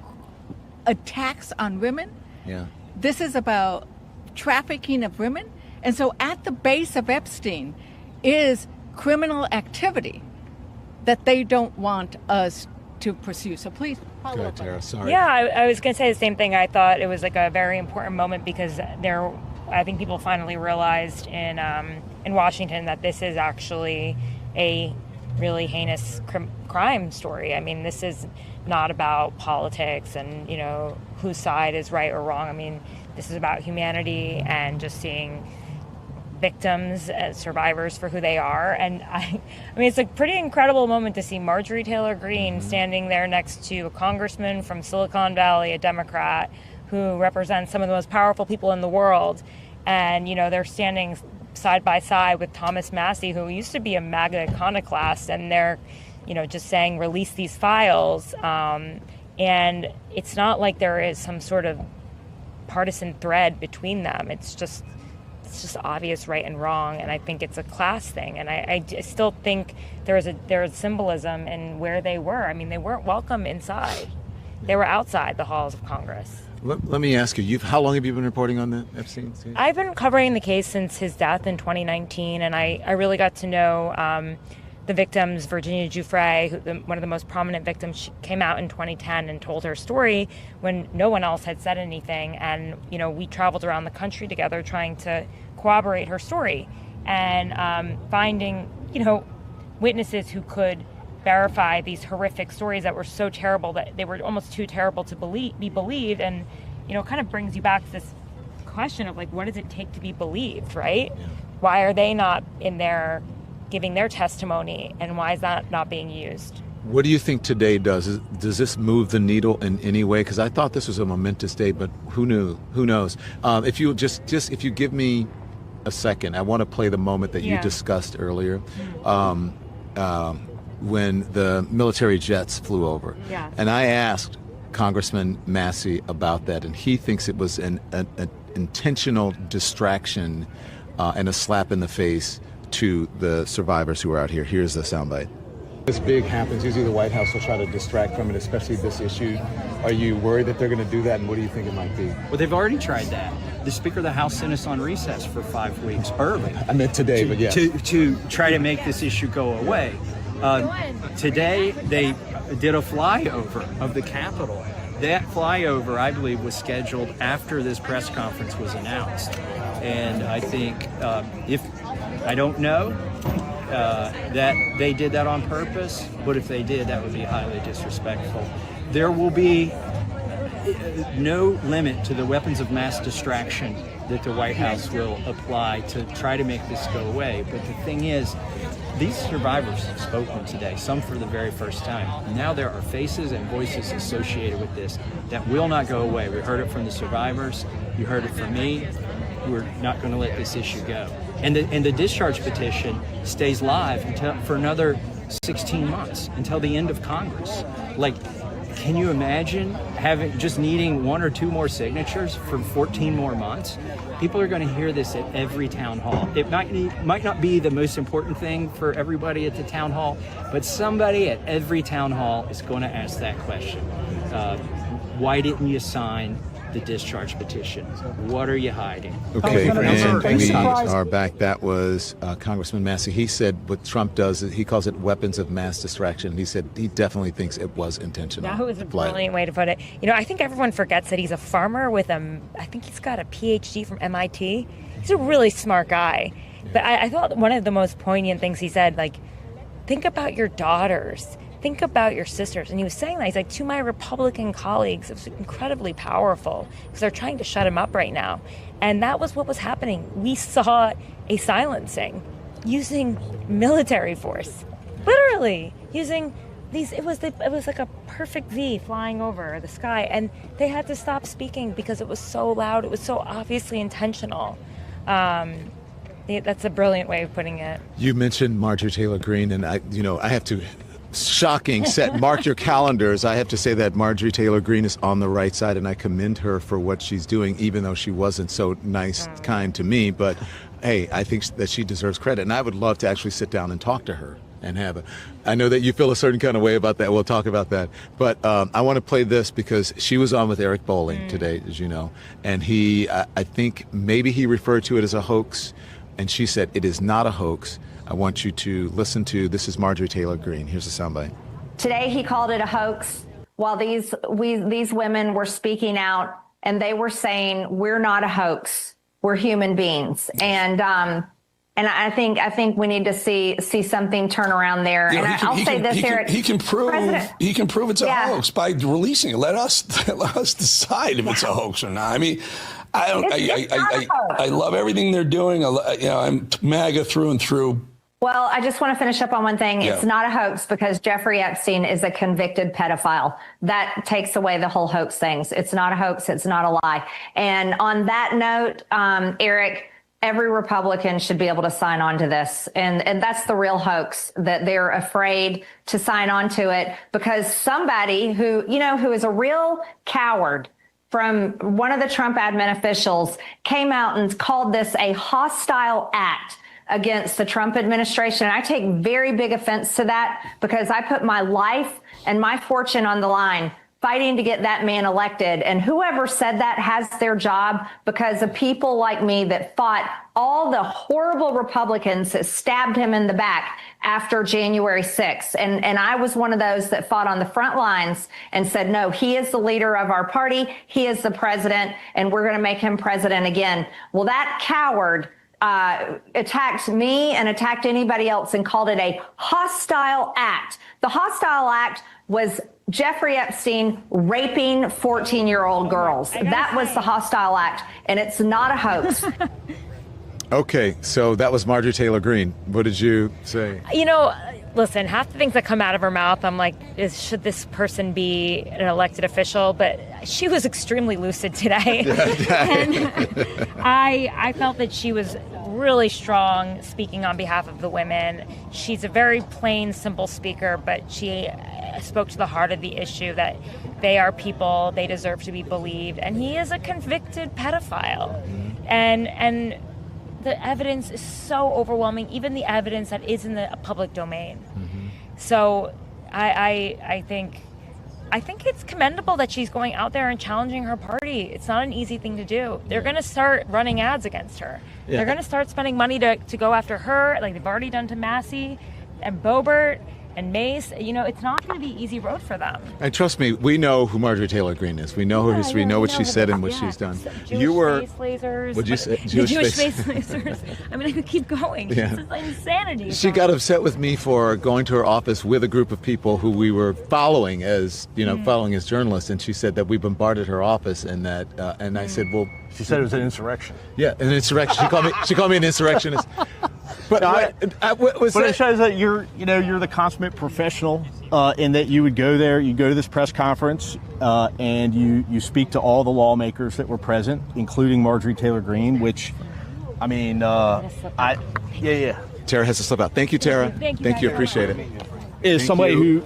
attacks on women.
Yeah.
This is about trafficking of women. And so at the base of Epstein is criminal activity that they don't want us to pursue. So please follow up.
Tara, sorry.
Yeah, I was going to say the same thing. I thought it was like a very important moment because I think people finally realized in Washington that this is actually a really heinous crime story. I mean, this is not about politics and, whose side is right or wrong. I mean, this is about humanity and just seeing victims as survivors for who they are. And I mean, it's a pretty incredible moment to see Marjorie Taylor Green standing there next to a congressman from Silicon Valley, a Democrat, who represents some of the most powerful people in the world. And, they're standing side by side with Thomas Massie, who used to be a MAGA iconoclast, and they're, just saying, release these files. And it's not like there is some sort of partisan thread between them. It's just obvious right and wrong, and I think it's a class thing. And I still think there's symbolism in where they were. I mean, they weren't welcome inside; they were outside the halls of Congress.
Let me ask you: how long have you been reporting on the Epstein case?
I've been covering the case since his death in 2019, and I really got to know the victims. Virginia Giuffre, one of the most prominent victims, she came out in 2010 and told her story when no one else had said anything. And, we traveled around the country together trying to corroborate her story and finding, witnesses who could verify these horrific stories that were so terrible that they were almost too terrible to be believed. And, it kind of brings you back to this question of, like, what does it take to be believed, right? Yeah. Why are they not in there giving their testimony, and why is that not being used?
What do you think today does? Does this move the needle in any way? Because I thought this was a momentous day, but who knew? Who knows? If you if you give me a second, I want to play the moment that you discussed earlier, when the military jets flew over.
Yeah.
And I asked Congressman Massey about that, and he thinks it was an intentional distraction and a slap in the face to the survivors who are out here. Here's the soundbite. This big happens, usually the White House will try to distract from it, especially this issue. Are you worried that they're going to do that, and what do you think it might be?
Well, they've already tried that. The Speaker of the House sent us on recess for 5 weeks early.
I meant today, but yeah.
To try to make this issue go away. Today, they did a flyover of the Capitol. That flyover, I believe, was scheduled after this press conference was announced. And I think I don't know that they did that on purpose, but if they did, that would be highly disrespectful. There will be no limit to the weapons of mass distraction that the White House will apply to try to make this go away. But the thing is, these survivors have spoken today, some for the very first time. Now there are faces and voices associated with this that will not go away. We heard it from the survivors. You heard it from me. We're not going to let this issue go. And the discharge petition stays live for another 16 months, until the end of Congress. Like, can you imagine just needing 1 or 2 more signatures for 14 more months? People are going to hear this at every town hall. It might not be the most important thing for everybody at the town hall, but somebody at every town hall is going to ask that question. Why didn't you sign the discharge petition? What are you hiding?
Okay, and we are back. That was Congressman Massey. He said what Trump does, he calls it weapons of mass distraction. He said he definitely thinks it was intentional.
That was a brilliant way to put it. You know, I think everyone forgets that he's a farmer with I think he's got a PhD from MIT. He's a really smart guy. But I thought one of the most poignant things he said, like, think about your daughters. Think about your sisters. And he was saying that. He's like, to my Republican colleagues, it was incredibly powerful because they're trying to shut him up right now. And that was what was happening. We saw a silencing using military force, literally using these. It was like a perfect V flying over the sky. And they had to stop speaking because it was so loud. It was so obviously intentional. That's a brilliant way of putting it.
You mentioned Marjorie Taylor Green, and I have to... Shocking set. Mark your calendars. I have to say that Marjorie Taylor Green is on the right side, and I commend her for what she's doing, even though she wasn't so nice, kind to me. But hey, I think that she deserves credit, and I would love to actually sit down and talk to her and I know that you feel a certain kind of way about that. We'll talk about that. But I want to play this because she was on with Eric Bolling today, as you know, and I think maybe he referred to it as a hoax, and she said it is not a hoax. I want you to listen to, this is Marjorie Taylor Green. Here's the soundbite.
Today he called it a hoax while these women were speaking out, and they were saying, we're not a hoax, we're human beings. And I think we need to see something turn around there.
You know,
and I'll say this, Eric.
He can prove it's a hoax by releasing it. Let us decide if it's a hoax or not. I mean, I love everything they're doing. I'm MAGA through and through.
Well, I just want to finish up on one thing. Yeah. It's not a hoax because Jeffrey Epstein is a convicted pedophile. That takes away the whole hoax things. It's not a hoax. It's not a lie. And on that note, Eric, every Republican should be able to sign on to this. And that's the real hoax, that they're afraid to sign on to it because somebody who is a real coward from one of the Trump admin officials came out and called this a hostile act against the Trump administration. And I take very big offense to that because I put my life and my fortune on the line fighting to get that man elected. And whoever said that has their job because of people like me that fought all the horrible Republicans that stabbed him in the back after January 6th. And I was one of those that fought on the front lines and said, no, he is the leader of our party. He is the president, and we're going to make him president again. Well, that coward attacked me and attacked anybody else and called it a hostile act. The hostile act was Jeffrey Epstein raping 14-year-old girls. That was the hostile act, and it's not a hoax.
Okay, so that was Marjorie Taylor Green. What did you say?
Listen, half the things that come out of her mouth, I'm like, should this person be an elected official? But she was extremely lucid today. And I felt that she was really strong speaking on behalf of the women. She's a very plain, simple speaker, but she spoke to the heart of the issue, that they are people, they deserve to be believed, and he is a convicted pedophile. And the evidence is so overwhelming, even the evidence that is in the public domain. So I think it's commendable that she's going out there and challenging her party. It's not an easy thing to do. They're going to start running ads against her.
Yeah.
They're going to start spending money to go after her, like they've already done to Massey and Boebert and Mace. You know, it's not going to be an easy road for them.
And trust me, we know who Marjorie Taylor Green is. We know her history. We know what she said and what she's done.
Jewish space lasers.
What'd you say?
Jewish space lasers. I mean, I could keep going.
Yeah.
This is insanity.
She got upset with me for going to her office with a group of people who we were following as, following as journalists, and she said that we bombarded her office, and that, and I said, well,
she said it was an insurrection.
Yeah, an insurrection. She called me an insurrectionist. But
it shows that you're the consummate professional, in that you would go there, you go to this press conference, and you speak to all the lawmakers that were present, including Marjorie Taylor Green, which, I mean, yeah.
Tara has to slip out. Thank you, Tara. Thank you. Appreciate it.
Is somebody who,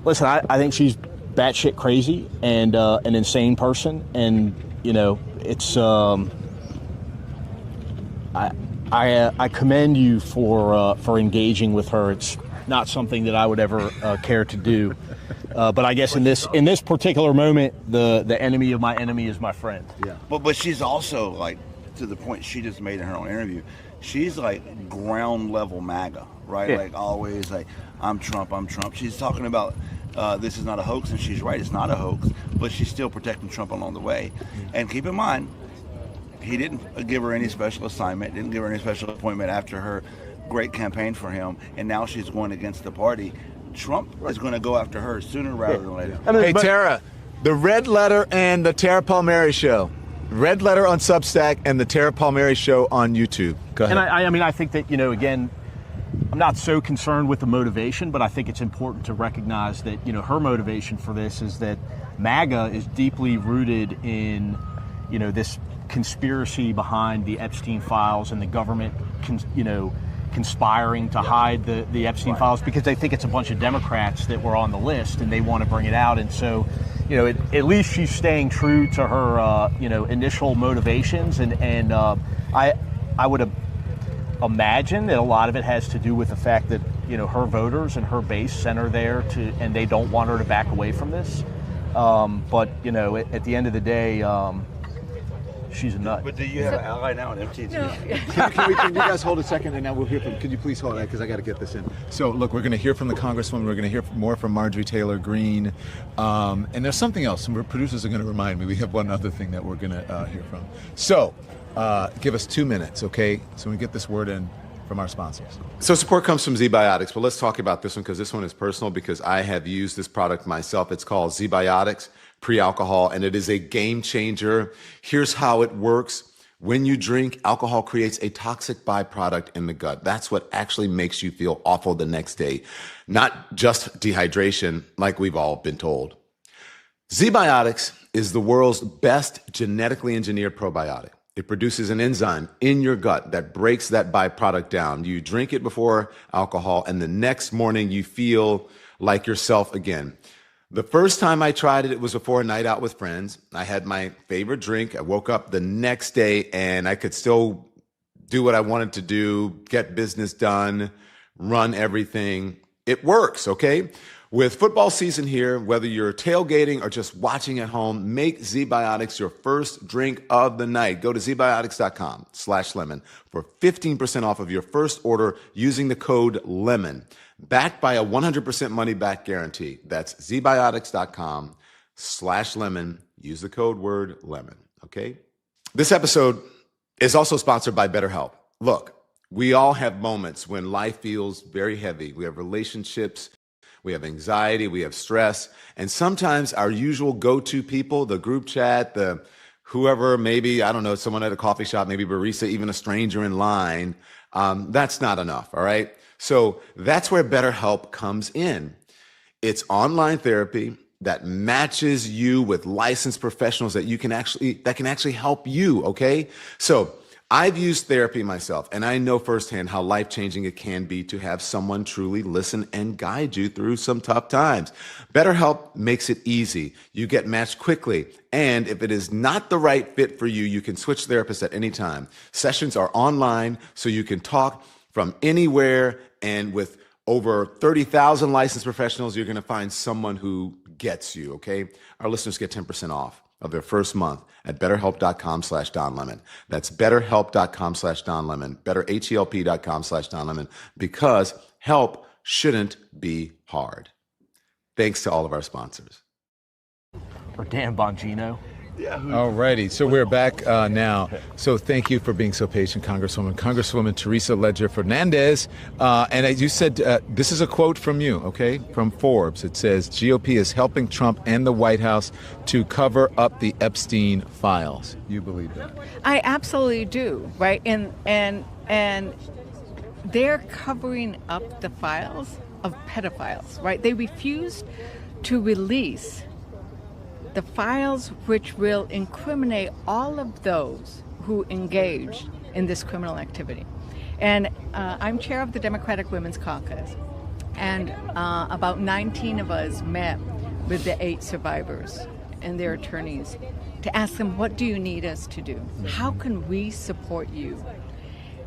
listen, I think she's batshit crazy and an insane person, and it's I commend you for engaging with her. It's not something that I would ever care to do, but I guess in this particular moment, the enemy of my enemy is my friend.
Yeah. But she's also, like, to the point she just made in her own interview, she's like ground level MAGA, right?
Yeah.
Like always, like I'm Trump. She's talking about this is not a hoax, and she's right, it's not a hoax, but she's still protecting Trump along the way. And keep in mind, he didn't give her any special assignment, didn't give her any special appointment after her great campaign for him, and now she's going against the party. Trump is going to go after her sooner rather than later.
Hey, Tara, the Red Letter and the Tara Palmieri Show. Red Letter on Substack and the Tara Palmieri Show on YouTube. Go ahead.
And I think that, again, I'm not so concerned with the motivation, but I think it's important to recognize that, her motivation for this is that MAGA is deeply rooted in, this conspiracy behind the Epstein files and the government, conspiring to hide the Epstein files because they think it's a bunch of Democrats that were on the list and they want to bring it out. And so, at least she's staying true to her, initial motivations. And I would imagine that a lot of it has to do with the fact that, her voters and her base sent her there and they don't want her to back away from this. But, at the end of the day, she's a nut.
But do you have an ally now at MTT?
No.
Can you guys hold a second, and now we'll hear from. Could you please hold that, because I got to get this in. So look, we're going to hear from the Congresswoman. We're going to hear more from Marjorie Taylor Green, and there's something else. Some producers are going to remind me. We have one other thing that we're going to hear from. So give us 2 minutes, okay? So we get this word in from our sponsors. So support comes from ZBiotics, but let's talk about this one because this one is personal because I have used this product myself. It's called ZBiotics Pre-Alcohol, and it is a game changer. Here's how it works. When you drink, alcohol creates a toxic byproduct in the gut. That's what actually makes you feel awful the next day, not just dehydration like we've all been told. ZBiotics is the world's best genetically engineered probiotic. It produces an enzyme in your gut that breaks that byproduct down. You drink it before alcohol, and the next morning you feel like yourself again. The first time I tried it, it was before a night out with friends. I had my favorite drink. I woke up the next day and I could still do what I wanted to do, get business done, run everything. It works, okay? With football season here, whether you're tailgating or just watching at home, make ZBiotics your first drink of the night. Go to zbiotics.com/lemon for 15% off of your first order using the code LEMON. Backed by a 100% money back guarantee. That's zbiotics.com/lemon. Use the code word LEMON, okay? This episode is also sponsored by BetterHelp. Look, we all have moments when life feels very heavy. We have relationships, we have anxiety, we have stress, and sometimes our usual go-to people, the group chat, the whoever, maybe, I don't know, someone at a coffee shop, maybe barista, even a stranger in line, that's not enough, all right? So that's where BetterHelp comes in. It's online therapy that matches you with licensed professionals that can actually help you, okay? So I've used therapy myself, and I know firsthand how life-changing it can be to have someone truly listen and guide you through some tough times. BetterHelp makes it easy. You get matched quickly, and if it is not the right fit for you, you can switch therapists at any time. Sessions are online, so you can talk from anywhere, and with over 30,000 licensed professionals, you're going to find someone who gets you, okay? Our listeners get 10% off of their first month at betterhelp.com/DonLemon. That's betterhelp.com/DonLemon, betterhelp.com/DonLemon, because help shouldn't be hard. Thanks to all of our sponsors.
Or Dan Bongino.
All righty, so we're back now. So thank you for being so patient, Congresswoman. Congresswoman Teresa Ledger Fernandez. And as you said, this is a quote from you, okay, from Forbes. It says, GOP is helping Trump and the White House to cover up the Epstein files. You believe that?
I absolutely do, right? And they're covering up the files of pedophiles, right? They refused to release the files which will incriminate all of those who engaged in this criminal activity. And I'm chair of the Democratic Women's Caucus, and about 19 of us met with the 8 survivors and their attorneys to ask them, what do you need us to do? How can we support you?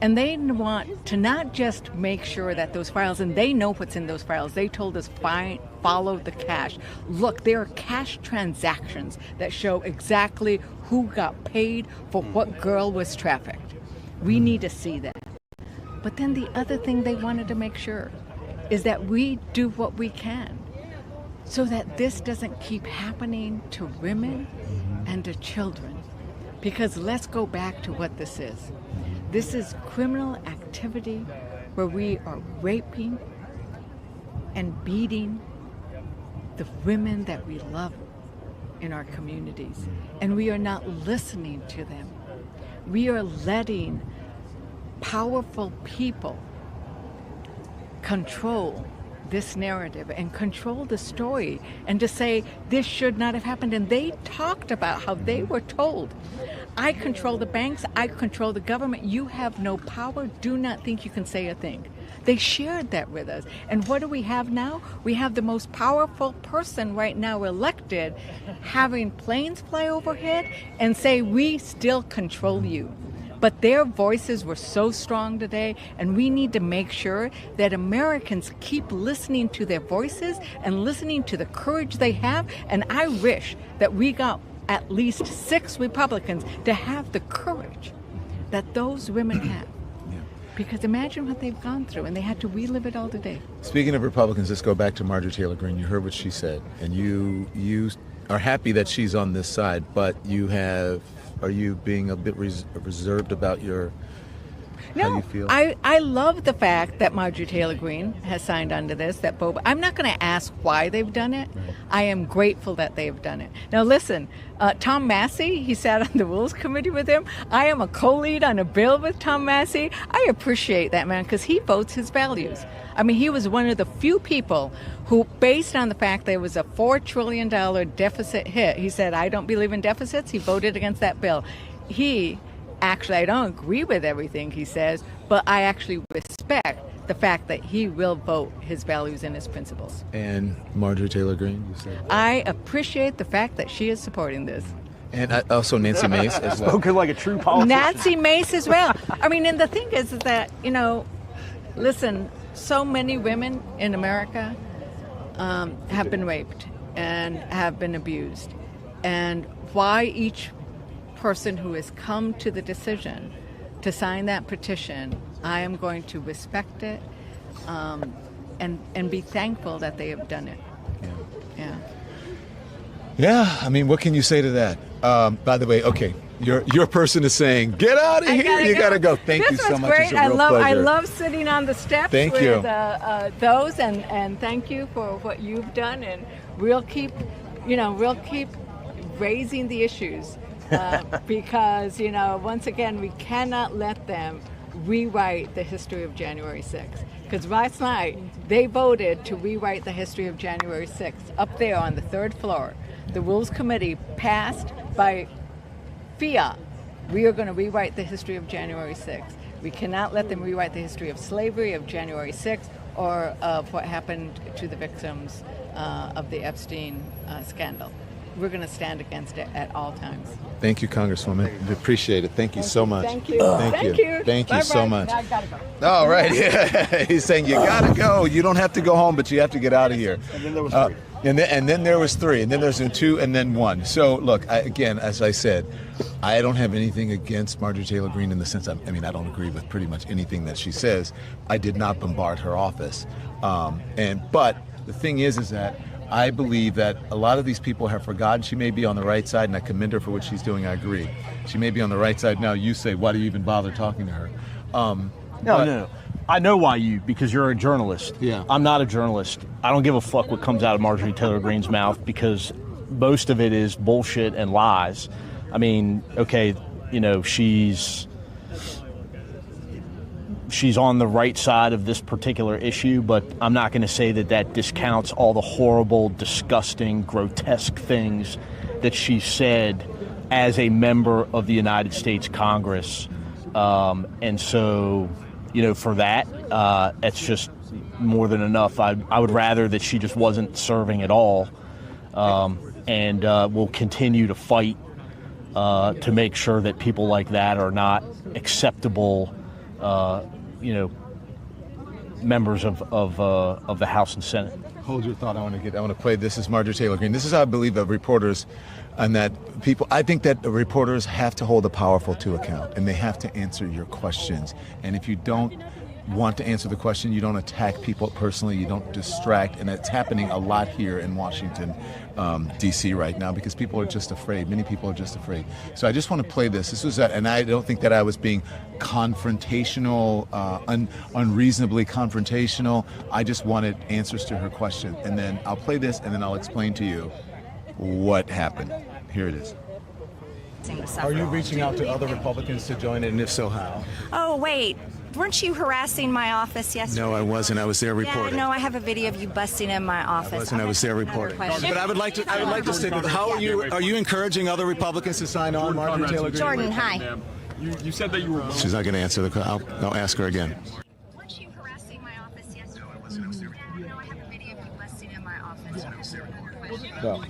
And they want to not just make sure that those files, and they know what's in those files. They told us, follow the cash. Look, there are cash transactions that show exactly who got paid for what girl was trafficked. We need to see that. But then the other thing they wanted to make sure is that we do what we can so that this doesn't keep happening to women and to children. Because let's go back to what this is. This is criminal activity where we are raping and beating the women that we love in our communities. And we are not listening to them. We are letting powerful people control this narrative and control the story and to say this should not have happened. And they talked about how they were told, I control the banks, I control the government, you have no power, do not think you can say a thing. They shared that with us. And what do we have now? We have the most powerful person right now elected having planes fly overhead and say, we still control you. But their voices were so strong today, and we need to make sure that Americans keep listening to their voices and listening to the courage they have. And I wish that we got at least 6 Republicans to have the courage that those women have. Because imagine what they've gone through, and they had to relive it all today.
Speaking of Republicans, let's go back to Marjorie Taylor Green. You heard what she said, and you are happy that she's on this side, but are you being a bit reserved about how you feel?
I love the fact that Marjorie Taylor Green has signed onto this. I'm not going to ask why they've done it. Right. I am grateful that they've done it. Now listen, Tom Massey, he sat on the Rules Committee with him. I am a co-lead on a bill with Tom Massey. I appreciate that man because he votes his values. I mean, he was one of the few people who, based on the fact there was a $4 trillion deficit hit, he said, I don't believe in deficits. He voted against that bill. Actually, I don't agree with everything he says, but I actually respect the fact that he will vote his values and his principles.
And Marjorie Taylor Green, you said?
I appreciate the fact that she is supporting this.
And also Nancy Mace as well.
Spoken like a true politician.
Nancy Mace as well. I mean, and the thing is that, listen, so many women in America have been raped and have been abused. And why each person who has come to the decision to sign that petition, I am going to respect it and be thankful that they have done it.
Yeah, I mean, what can you say to that? By the way, okay, your person is saying, get out of here, you gotta go. Thank you so much.
Great.
It's a real pleasure.
I love sitting on the steps
with
those, and thank you for what you've done, and we'll keep raising the issues. Because, once again, we cannot let them rewrite the history of January 6th. Because last night, they voted to rewrite the history of January 6th up there on the 3rd floor. The Rules Committee passed by fiat We are going to rewrite the history of January 6th. We cannot let them rewrite the history of slavery, of January 6th, or of what happened to the victims of the Epstein scandal. We're going to stand against it at all times.
Thank you, Congresswoman. We appreciate it. Thank you so much.
Thank you.
Thank you. Thank you so much.
Now I gotta go.
All right. Yeah. He's saying you gotta go. You don't have to go home, but you have to get out of here.
And then there was 3.
And then there was 3, and then there's 2, and then 1. So look, again, as I said, I don't have anything against Marjorie Taylor Green in the sense I don't agree with pretty much anything that she says. I did not bombard her office, but the thing is that I believe that a lot of these people have forgotten. She may be on the right side, and I commend her for what she's doing. I agree. She may be on the right side now. You say, why do you even bother talking to her?
No. I know why because you're a journalist.
Yeah. I'm
not a journalist. I don't give a fuck what comes out of Marjorie Taylor Green's mouth because most of it is bullshit and lies. I mean, okay, she's on the right side of this particular issue, but I'm not going to say that discounts all the horrible, disgusting, grotesque things that she said as a member of the United States Congress. And so, for that, it's just more than enough. I would rather that she just wasn't serving at all, and we'll continue to fight to make sure that people like that are not acceptable members of the House and Senate.
Hold your thought. I want to play. This is Marjorie Taylor Green. This is how I believe that reporters and that people. I think that reporters have to hold the powerful to account, and they have to answer your questions. And if you don't want to answer the question, you don't attack people personally, you don't distract, and it's happening a lot here in Washington, D.C. right now because people are just afraid. Many people are just afraid. So I just want to play this. This was and I don't think that I was being confrontational, unreasonably confrontational. I just wanted answers to her question, and then I'll play this, and then I'll explain to you what happened. Here it is. Are you reaching out to other Republicans to join it, and if so, how?
Oh, wait. Weren't you harassing my office yesterday?
No, I wasn't. I was there reporting.
Yeah, no, I have a video of you busting in my office.
I was there reporting. But I would like to stick with. How are you encouraging other Republicans to sign on, Marjorie Taylor Green?
Jordan, hi.
You said that you were.
She's not going to answer the question. I'll ask her again.
Weren't you harassing my office yesterday? Yeah, no, I have a video of you busting in my office.
No.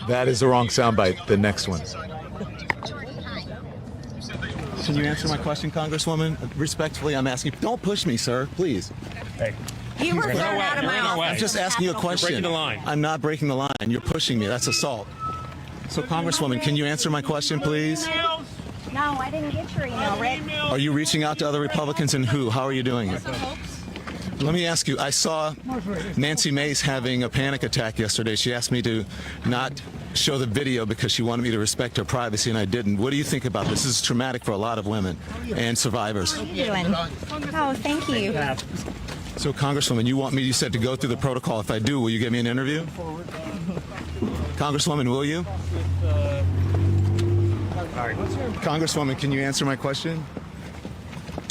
That is the wrong soundbite. The next one. Can you answer my question, Congresswoman? Respectfully, I'm asking. Don't push me, sir. Please.
Hey.
You were thrown out of my office.
I'm just asking you a question.
You're breaking the line.
I'm not breaking the line. You're pushing me. That's assault. So, Congresswoman, can you answer my question, please?
No, I didn't get your email, Rick.
Are you reaching out to other Republicans, and who? How are you doing it? Let me ask you, I saw Nancy Mace having a panic attack yesterday. She asked me to not show the video because she wanted me to respect her privacy, and I didn't. What do you think about this? This is traumatic for a lot of women and survivors.
How are you doing? Oh, thank you.
So, Congresswoman, you said to go through the protocol. If I do, will you give me an interview? Congresswoman, will you? Congresswoman, can you answer my question?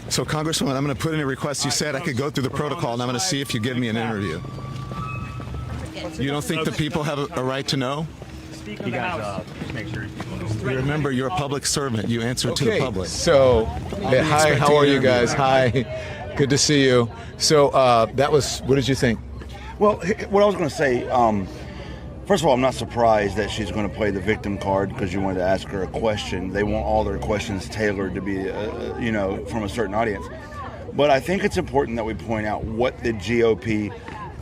So, Congresswoman, I'm going to put in a request. You said I could go through the protocol, and I'm going to see if you give me an interview. You don't think the people have a right to know?
You guys, make sure.
Remember, you're a public servant. You answer to the public.
So, hi, how are you guys? Hi, good to see you. So, that was, what did you think?
Well, what I was going to say, first of all, I'm not surprised that she's going to play the victim card because you wanted to ask her a question. They want all their questions tailored to be, from a certain audience. But I think it's important that we point out what the GOP,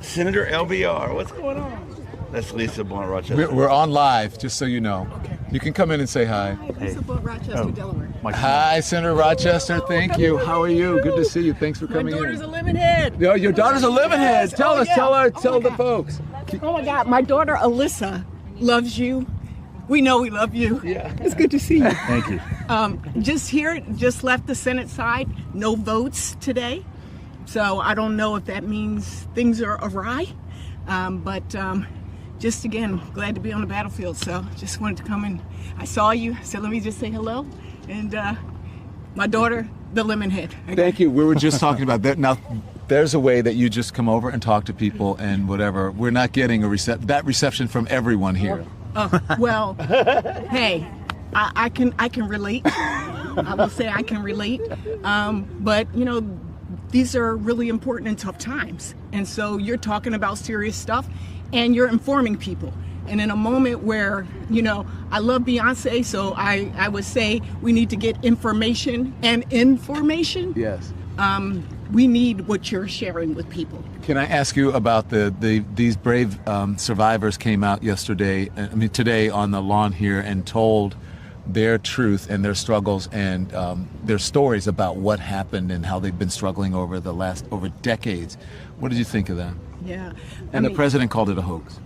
Senator LBR, what's going on? That's Lisa Blunt, Rochester.
We're on live, just so you know. You can come in and say hi.
Hi, Lisa Blunt, Rochester, Delaware.
Hi, Senator Rochester. Thank you. How are you? Good to see you. Thanks for coming in.
My daughter's a lemon head.
Yo, your daughter's a lemon head. Tell us,
yeah.
tell the folks.
Oh my God, my daughter Alyssa loves you. We know we love you.
Yeah.
It's good to see you.
Thank you.
Just left the Senate side. No votes today. So I don't know if that means things are awry. Just again, glad to be on the battlefield. So just wanted to come in. I saw you, so let me just say hello. And my daughter, the lemon head.
Thank you. We were just talking about that. Now, there's a way that you just come over and talk to people and whatever. We're not getting that reception from everyone here.
Well, hey,
I can relate. I will say I can relate. But these are really important and tough times. And so you're talking about serious stuff and you're informing people. And in a moment where, I love Beyonce, so I would say we need to get information and information.
Yes.
We need what you're sharing with people.
Can I ask you about these brave survivors came out today on the lawn here and told their truth and their struggles and their stories about what happened and how they've been struggling over decades. What did you think of that?
Yeah.
And the president called it a hoax.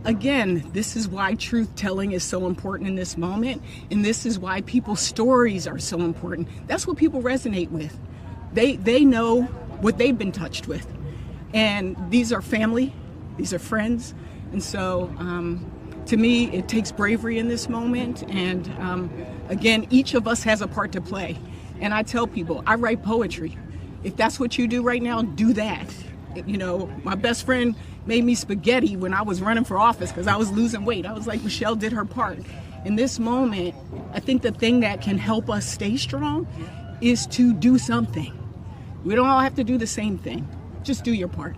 Again, this is why truth telling is so important in this moment. And this is why people's stories are so important. That's what people resonate with. They know what they've been touched with. And these are family, these are friends. And so to me, it takes bravery in this moment. And again, each of us has a part to play. And I tell people, I write poetry. If that's what you do right now, do that. My best friend made me spaghetti when I was running for office because I was losing weight. I was like, Michelle did her part. In this moment, I think the thing that can help us stay strong is to do something. We don't all have to do the same thing. Just do your part.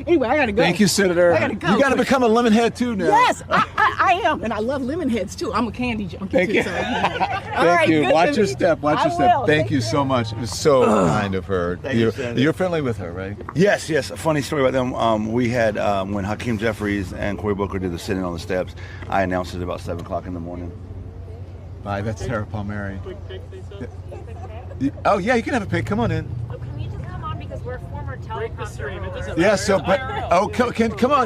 Anyway, I gotta go.
Thank you, Senator.
I gotta go.
You gotta become a lemon head too now.
Yes, I am, and I love lemon heads too. I'm a candy junkie.
Thank you.
So,
Thank you. Watch your step. Watch your step. Thank you so much. It was so kind of her. You're friendly with her, right?
Yes. A funny story about them. We had when Hakeem Jeffries and Cory Booker did the sitting on the steps. I announced it about 7 o'clock in the morning.
Bye. That's Tara Palmieri. Oh yeah, you can have a pic. Come on in.
We're former teleprompter.
Yeah,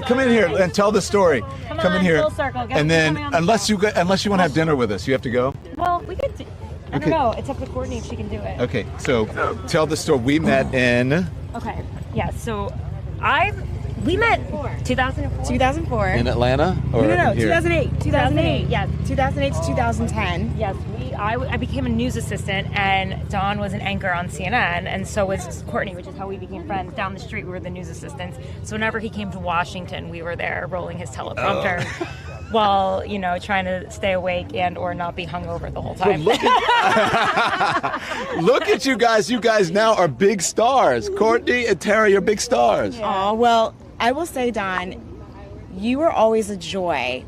come in here and tell the story. Come in here.
Full circle.
And then, unless you want to have dinner with us, you have to go.
Well, we could. I don't know. It's up to Courtney if she can do it.
Okay, so tell the story. We met in.
Okay. Yeah. So, we met 2004.
2004.
In Atlanta?
Or
no,
2008. 2008.
Yes.
2008 to 2010.
Yes. I became a news assistant, and Dawn was an anchor on CNN, and so was Courtney, which is how we became friends. Down the street, we were the news assistants. So whenever he came to Washington, we were there rolling his teleprompter. While, trying to stay awake and or not be hungover the whole time.
Look at you guys. You guys now are big stars. Courtney and Tara, you're big stars.
Oh, well, I will say, Don, you were always a joy.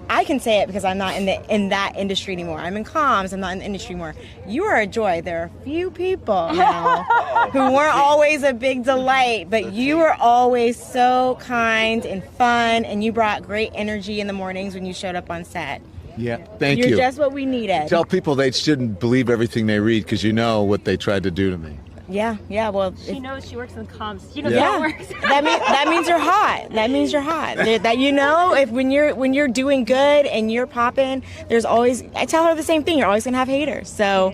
I can say it because I'm not in that industry anymore. I'm in comms. I'm not in the industry anymore. You are a joy. There are a few people now who weren't always a big delight, but you were always so kind and fun, and you brought great energy in the mornings when you showed up on set.
Yeah, thank you.
You're just what we needed.
Tell people they shouldn't believe everything they read because you know what they tried to do to me.
Yeah. Well,
she knows she works in comms. She knows how it works.
that means you're hot. That means you're hot. That if when you're doing good and you're popping, there's always. I tell her the same thing. You're always gonna have haters. So.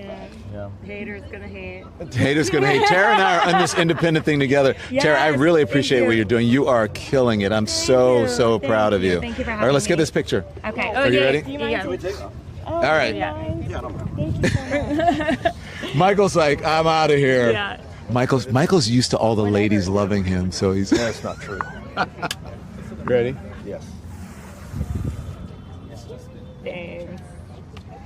Yeah. Haters gonna hate.
Haters gonna hate. Tara and I are on this independent thing together. Yes, Tara, I really appreciate what you're doing. You are killing it. I'm so proud of you.
Thank you for having me.
All right, let's get this picture.
Okay.
Are you ready?
Yeah.
All right.
Thank you so much.
Michael's like, I'm out of here.
Yeah.
Michael's used to all the ladies loving him, so he's.
That's not true.
Ready?
Yes.
Thanks.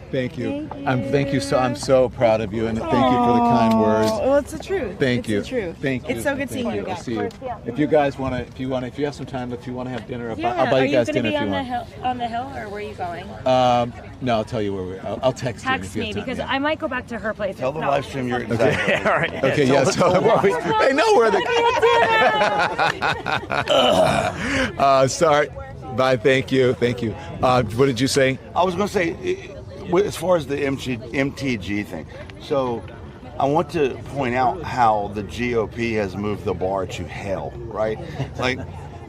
Thank you. I'm so proud of you, and thank you for the kind words.
Well, it's the truth.
Thank you.
It's the truth.
Thank you.
It's so good seeing you
I'll
guys.
see you. If you guys want to, if you have some time, if you want to have dinner, I'll buy you guys dinner if you want.
Are you going to be on the hill, or where are you going?
No, I'll tell you where we're. I'll text you if you have time.
Because I might go back to her place.
Tell the live stream you're
Okay.
exactly.
All right. Okay. Yes. They know where the. Sorry. Bye. Thank you. What did you say?
I was going to say, as far as the MTG thing, so I want to point out how the GOP has moved the bar to hell, right? Like,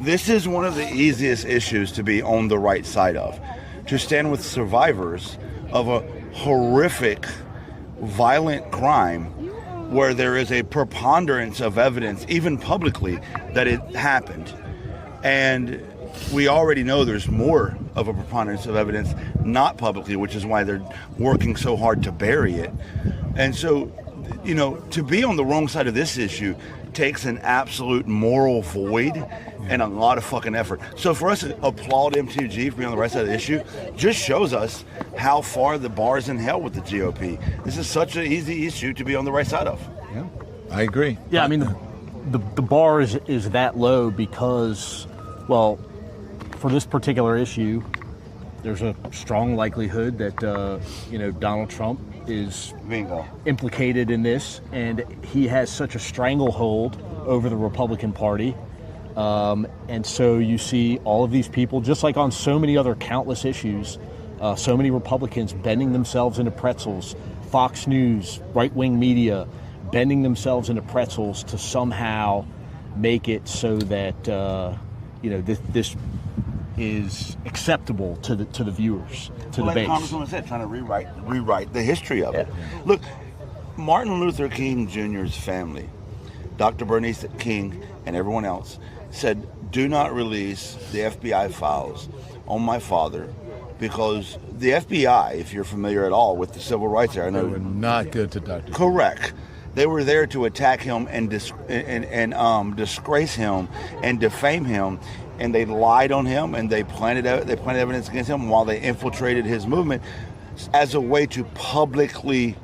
this is one of the easiest issues to be on the right side of, to stand with survivors of a horrific, violent crime where there is a preponderance of evidence, even publicly, that it happened. And we already know there's more of a preponderance of evidence not publicly, which is why they're working so hard to bury it. And so you know, to be on the wrong side of this issue takes an absolute moral void and a lot of fucking effort. So for us to applaud MTG for being on the right side of the issue just shows us how far the bar is in hell with the GOP. This is such an easy issue to be on the right side of.
Yeah, I agree.
Yeah, I mean, the bar is that low because, well, for this particular issue, there's a strong likelihood that, you know, Donald Trump is implicated in this, and he has such a stranglehold over the Republican Party. And so you see all of these people, just like on so many other countless issues, so many Republicans bending themselves into pretzels, Fox News, right-wing media, bending themselves into pretzels to somehow make it so that, you know, this is acceptable to the viewers, to the base.
Like Congresswoman said, trying to rewrite the history of it. Look, Martin Luther King Jr.'s family, Dr. Bernice King and everyone else, said, do not release the FBI files on my father, because the FBI, if you're familiar at all with the civil rights era,
They were not good to Dr. King.
Correct. They were there to attack him and disgrace him and defame him, and they lied on him and they planted evidence against him while they infiltrated his movement as a way to publicly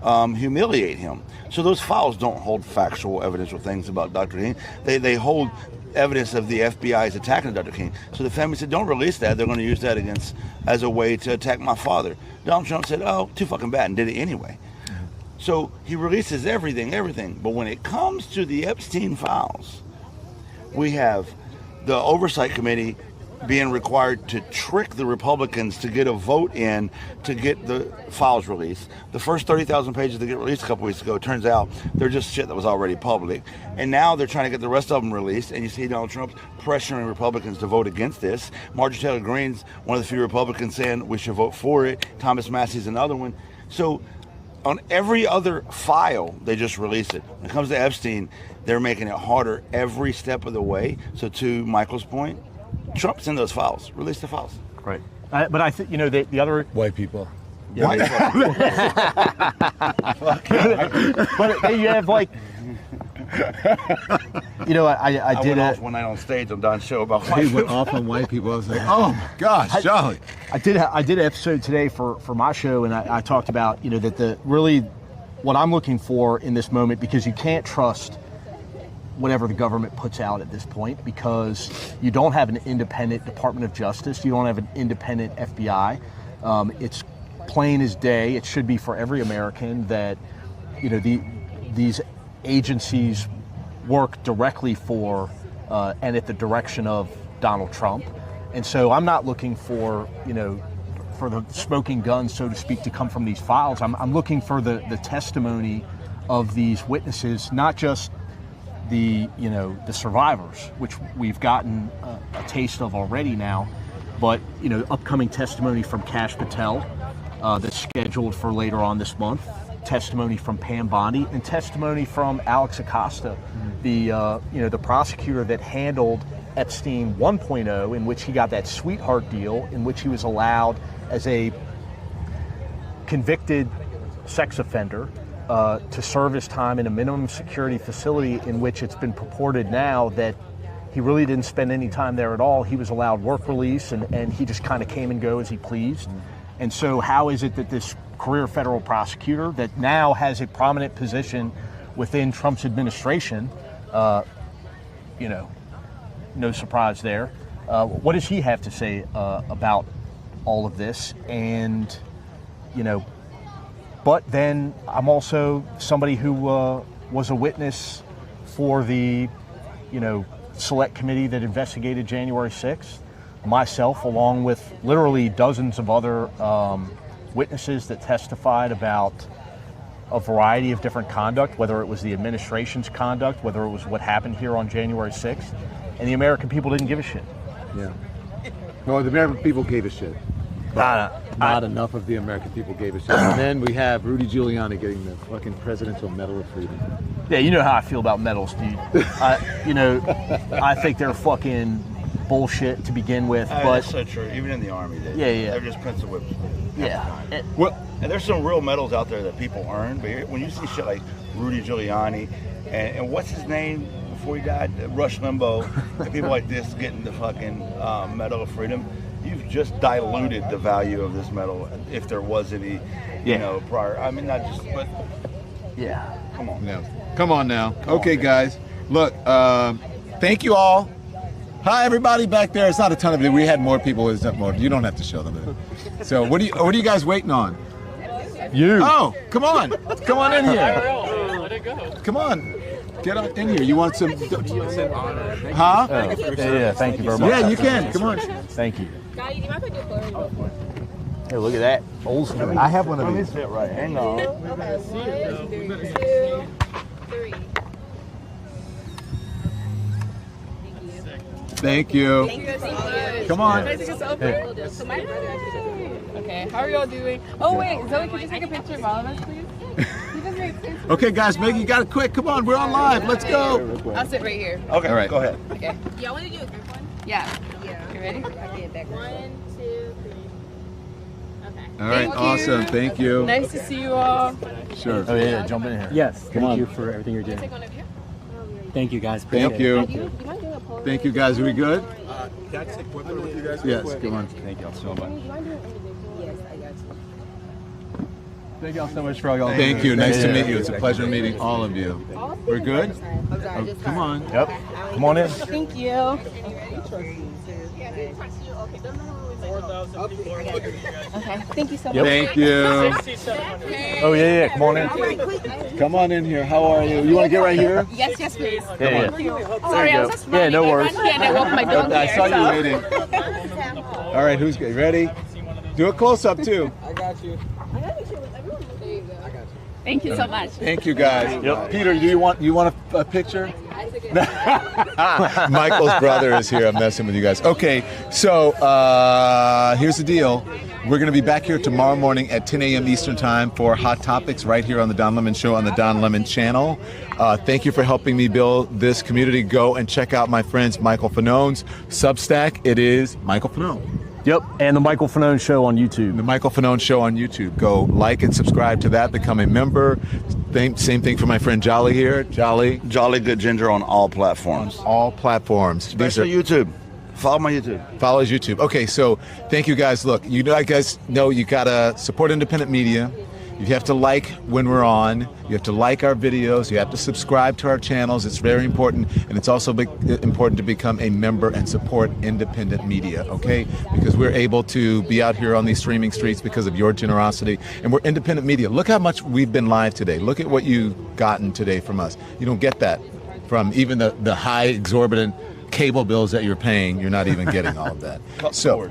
humiliate him. So those files don't hold factual evidential things about Dr. King. They hold evidence of the FBI's attacking Dr. King. So the family said, don't release that. They're going to use that as a way to attack my father. Donald Trump said, oh, too fucking bad, and did it anyway. So he releases everything. But when it comes to the Epstein files, we have the Oversight Committee being required to trick the Republicans to get a vote in to get the files released. The first 30,000 pages that get released a couple weeks ago, it turns out they're just shit that was already public. And now they're trying to get the rest of them released, and you see Donald Trump pressuring Republicans to vote against this. Marjorie Taylor Green's one of the few Republicans saying we should vote for it. Thomas Massey's another one. So on every other file, they just release it. When it comes to Epstein, they're making it harder every step of the way. So to Michael's point, Trump's in those files. Release the files.
Right. But I think, you know, the other...
White people.
Yeah. But you have, like... You know, I did
went off one night on stage on Don's show about white
He
people.
went off on white people. I was like, oh my gosh, Charlie.
I did an episode today for my show, and I talked about, you know, that really what I'm looking for in this moment, because you can't trust whatever the government puts out at this point, because you don't have an independent Department of Justice, you don't have an independent FBI. It's plain as day. It should be for every American that, you know, these agencies work directly for and at the direction of Donald Trump. And so I'm not looking for, you know, for the smoking gun, so to speak, to come from these files. I'm looking for the testimony of these witnesses, not just the survivors, which we've gotten a taste of already now, but, you know, upcoming testimony from Kash Patel that's scheduled for later on this month, testimony from Pam Bondi, and testimony from Alex Acosta, the prosecutor that handled Epstein 1.0, in which he got that sweetheart deal, in which he was allowed as a convicted sex offender to serve his time in a minimum security facility, in which it's been purported now that he really didn't spend any time there at all. He was allowed work release, and he just kind of came and go as he pleased. And so how is it that this career federal prosecutor that now has a prominent position within Trump's administration, you know, no surprise there, what does he have to say about all of this? And, you know, but then I'm also somebody who was a witness for the, you know, select committee that investigated January 6th. Myself, along with literally dozens of other witnesses that testified about a variety of different conduct, whether it was the administration's conduct, whether it was what happened here on January 6th, and the American people didn't give a shit.
Yeah. No, the American people gave a shit. Not enough of the American people gave a shit. And then we have Rudy Giuliani getting the fucking Presidential Medal of Freedom.
Yeah, you know how I feel about medals, dude. You know, I think they're fucking bullshit to begin with. But
That's so true. Even in the Army, they're just pencil whips. And there's some real medals out there that people earn. But when you see shit like Rudy Giuliani and what's his name before he died, Rush Limbaugh, and people like this getting the fucking Medal of Freedom, you've just diluted the value of this medal if there was any, you know, prior. I mean, not just, but come on.
Yeah. Come on now. Okay, guys. Look, thank you all. Hi, everybody back there. It's not a ton of it. We had more people. It's not more. You don't have to show them. So what are you guys waiting on?
You.
Oh, come on. Come on in here. Come on. Get on in here. You want some? Huh?
Yeah, thank you very much.
Yeah, you can. Come on.
Thank you. Hey, look at that. Old school.
I have one of these.
Right. Hang on.
Thank you. Come on.
Okay, how are y'all doing? Oh wait, Zoe, could you take a picture of all of us, please?
Okay, guys, Maggie, you got it quick. Come on, we're on live. Let's go.
I'll sit right here.
Okay, all right.
Go ahead.
Okay. Y'all want to do a group one? Yeah. You ready? Okay, back. 1, 2, 3. Okay.
All right, awesome. Thank you.
Nice to see you all.
Sure.
Oh yeah, jump in here.
Yes.
Come on.
Thank you for everything you're doing.
Take one of you.
Thank you, guys.
Thank you.
Appreciate
Thank you, guys. Are we good?
Can I take one with you guys?
Yes, come on.
Thank y'all so much.
Yes, I got you.
Thank y'all so much for all y'all.
Thank you. Nice to meet you. It's a pleasure meeting all of you. We're good? Oh, come on.
Yep. Come on in.
Thank you. Okay, thank you so much.
Thank you.
Oh yeah. Come on in.
Come on in here. How are you? You want to get right here?
Yes, yes, please.
Yeah.
Sorry, I was just running.
No worries.
And I walked my dog
I
here,
saw you
so.
waiting. All right, who's good? Ready? Do a close up too.
I got you. Thank you so much.
Thank you, guys.
Yep.
Peter, do you want a picture? Michael's brother is here. I'm messing with you guys. Okay, so here's the deal. We're going to be back here tomorrow morning at 10 a.m. Eastern Time for Hot Topics right here on the Don Lemon Show on the Don Lemon channel. Thank you for helping me build this community. Go and check out my friends Michael Fanone's Substack. It is Michael Fanone.
Yep, and the Michael Fanone Show on YouTube.
The Michael Fanone Show on YouTube. Go like and subscribe to that. Become a member. Same thing for my friend Jolly here. Jolly
Good Ginger on all platforms.
All platforms.
Especially YouTube. Follow my YouTube.
Follow his YouTube. Okay, so thank you guys. Look, you guys know you gotta support independent media. You have to like when we're on. You have to like our videos. You have to subscribe to our channels. It's very important. And it's also important to become a member and support independent media, okay? Because we're able to be out here on these streaming streets because of your generosity. And we're independent media. Look how much we've been live today. Look at what you've gotten today from us. You don't get that from even the high exorbitant cable bills that you're paying. You're not even getting all of that. So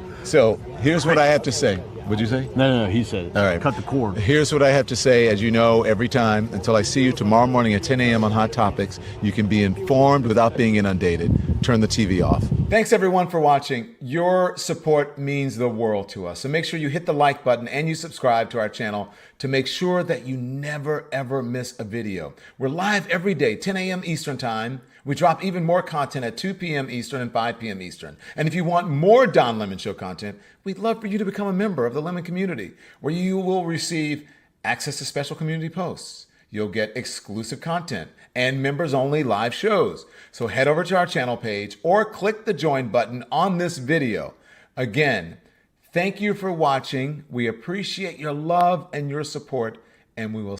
here's what I have to say. What'd you say?
No, he said it.
All right.
Cut the cord.
Here's what I have to say. As you know, every time, until I see you tomorrow morning at 10 a.m. on Hot Topics, you can be informed without being inundated. Turn the TV off. Thanks, everyone, for watching. Your support means the world to us. So make sure you hit the like button and you subscribe to our channel to make sure that you never, ever miss a video. We're live every day, 10 a.m. Eastern Time. We drop even more content at 2 p.m. Eastern and 5 p.m. Eastern. And if you want more Don Lemon Show content, we'd love for you to become a member of the Lemon community, where you will receive access to special community posts. You'll get exclusive content and members-only live shows. So head over to our channel page or click the join button on this video. Again, thank you for watching. We appreciate your love and your support, and we will